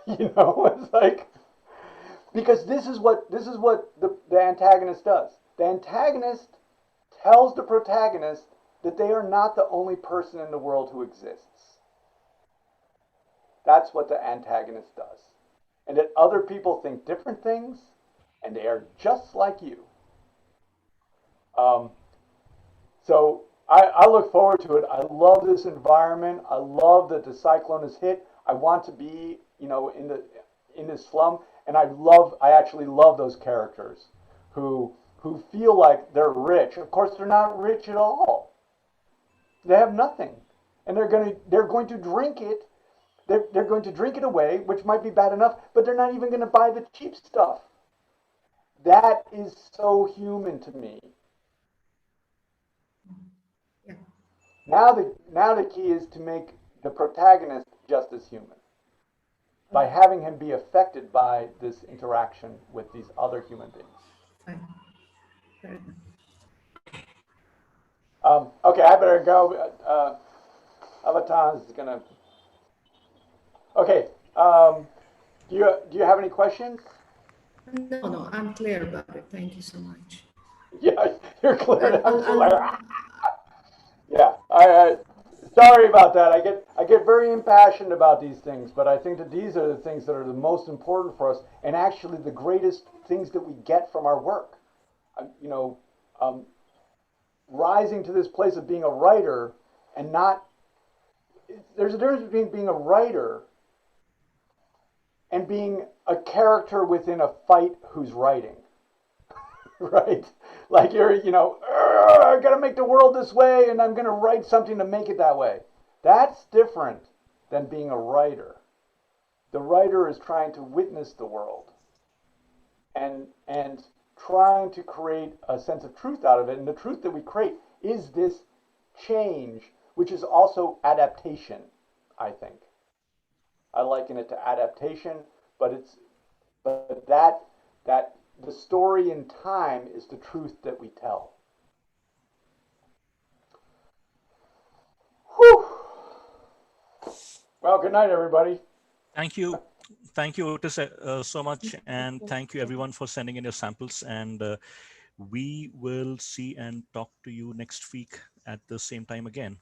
It's like, because this is what the antagonist does. The antagonist tells the protagonist that they are not the only person in the world who exists. That's what the antagonist does. And that other people think different things, and they are just like you. So I look forward to it. I love this environment. I love that the cyclone has hit. I want to be, in this slum, and I actually love those characters who feel like they're rich. Of course, they're not rich at all. They have nothing, and they're going to drink it. They're going to drink it away, which might be bad enough, but they're not even going to buy the cheap stuff. That is so human to me. Yeah. Now the key is to make the protagonist just as human by having him be affected by this interaction with these other human beings. Fine. Fair enough. Okay, I better go. Avatar is gonna. Okay. Do you have any questions? No, I'm clear about it. Thank you so much. Yeah, you're clear. I'll- Yeah. I sorry about that. I get very impassioned about these things, but I think that these are the things that are the most important for us, and actually the greatest things that we get from our work. Rising to this place of being a writer and not. There's a difference between being a writer and being a character within a fight who's writing. Right? Like you're, I gotta make the world this way and I'm gonna write something to make it that way. That's different than being a writer. The writer is trying to witness the world and trying to create a sense of truth out of it. And the truth that we create is this change, which is also adaptation, I think. I liken it to adaptation, but that the story in time is the truth that we tell. Whew. Well, good night, everybody. Thank you. Thank you, Otis, so much. And thank you, everyone, for sending in your samples. And we will see and talk to you next week at the same time again.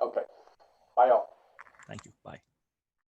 Okay. Bye, all. Thank you. Bye.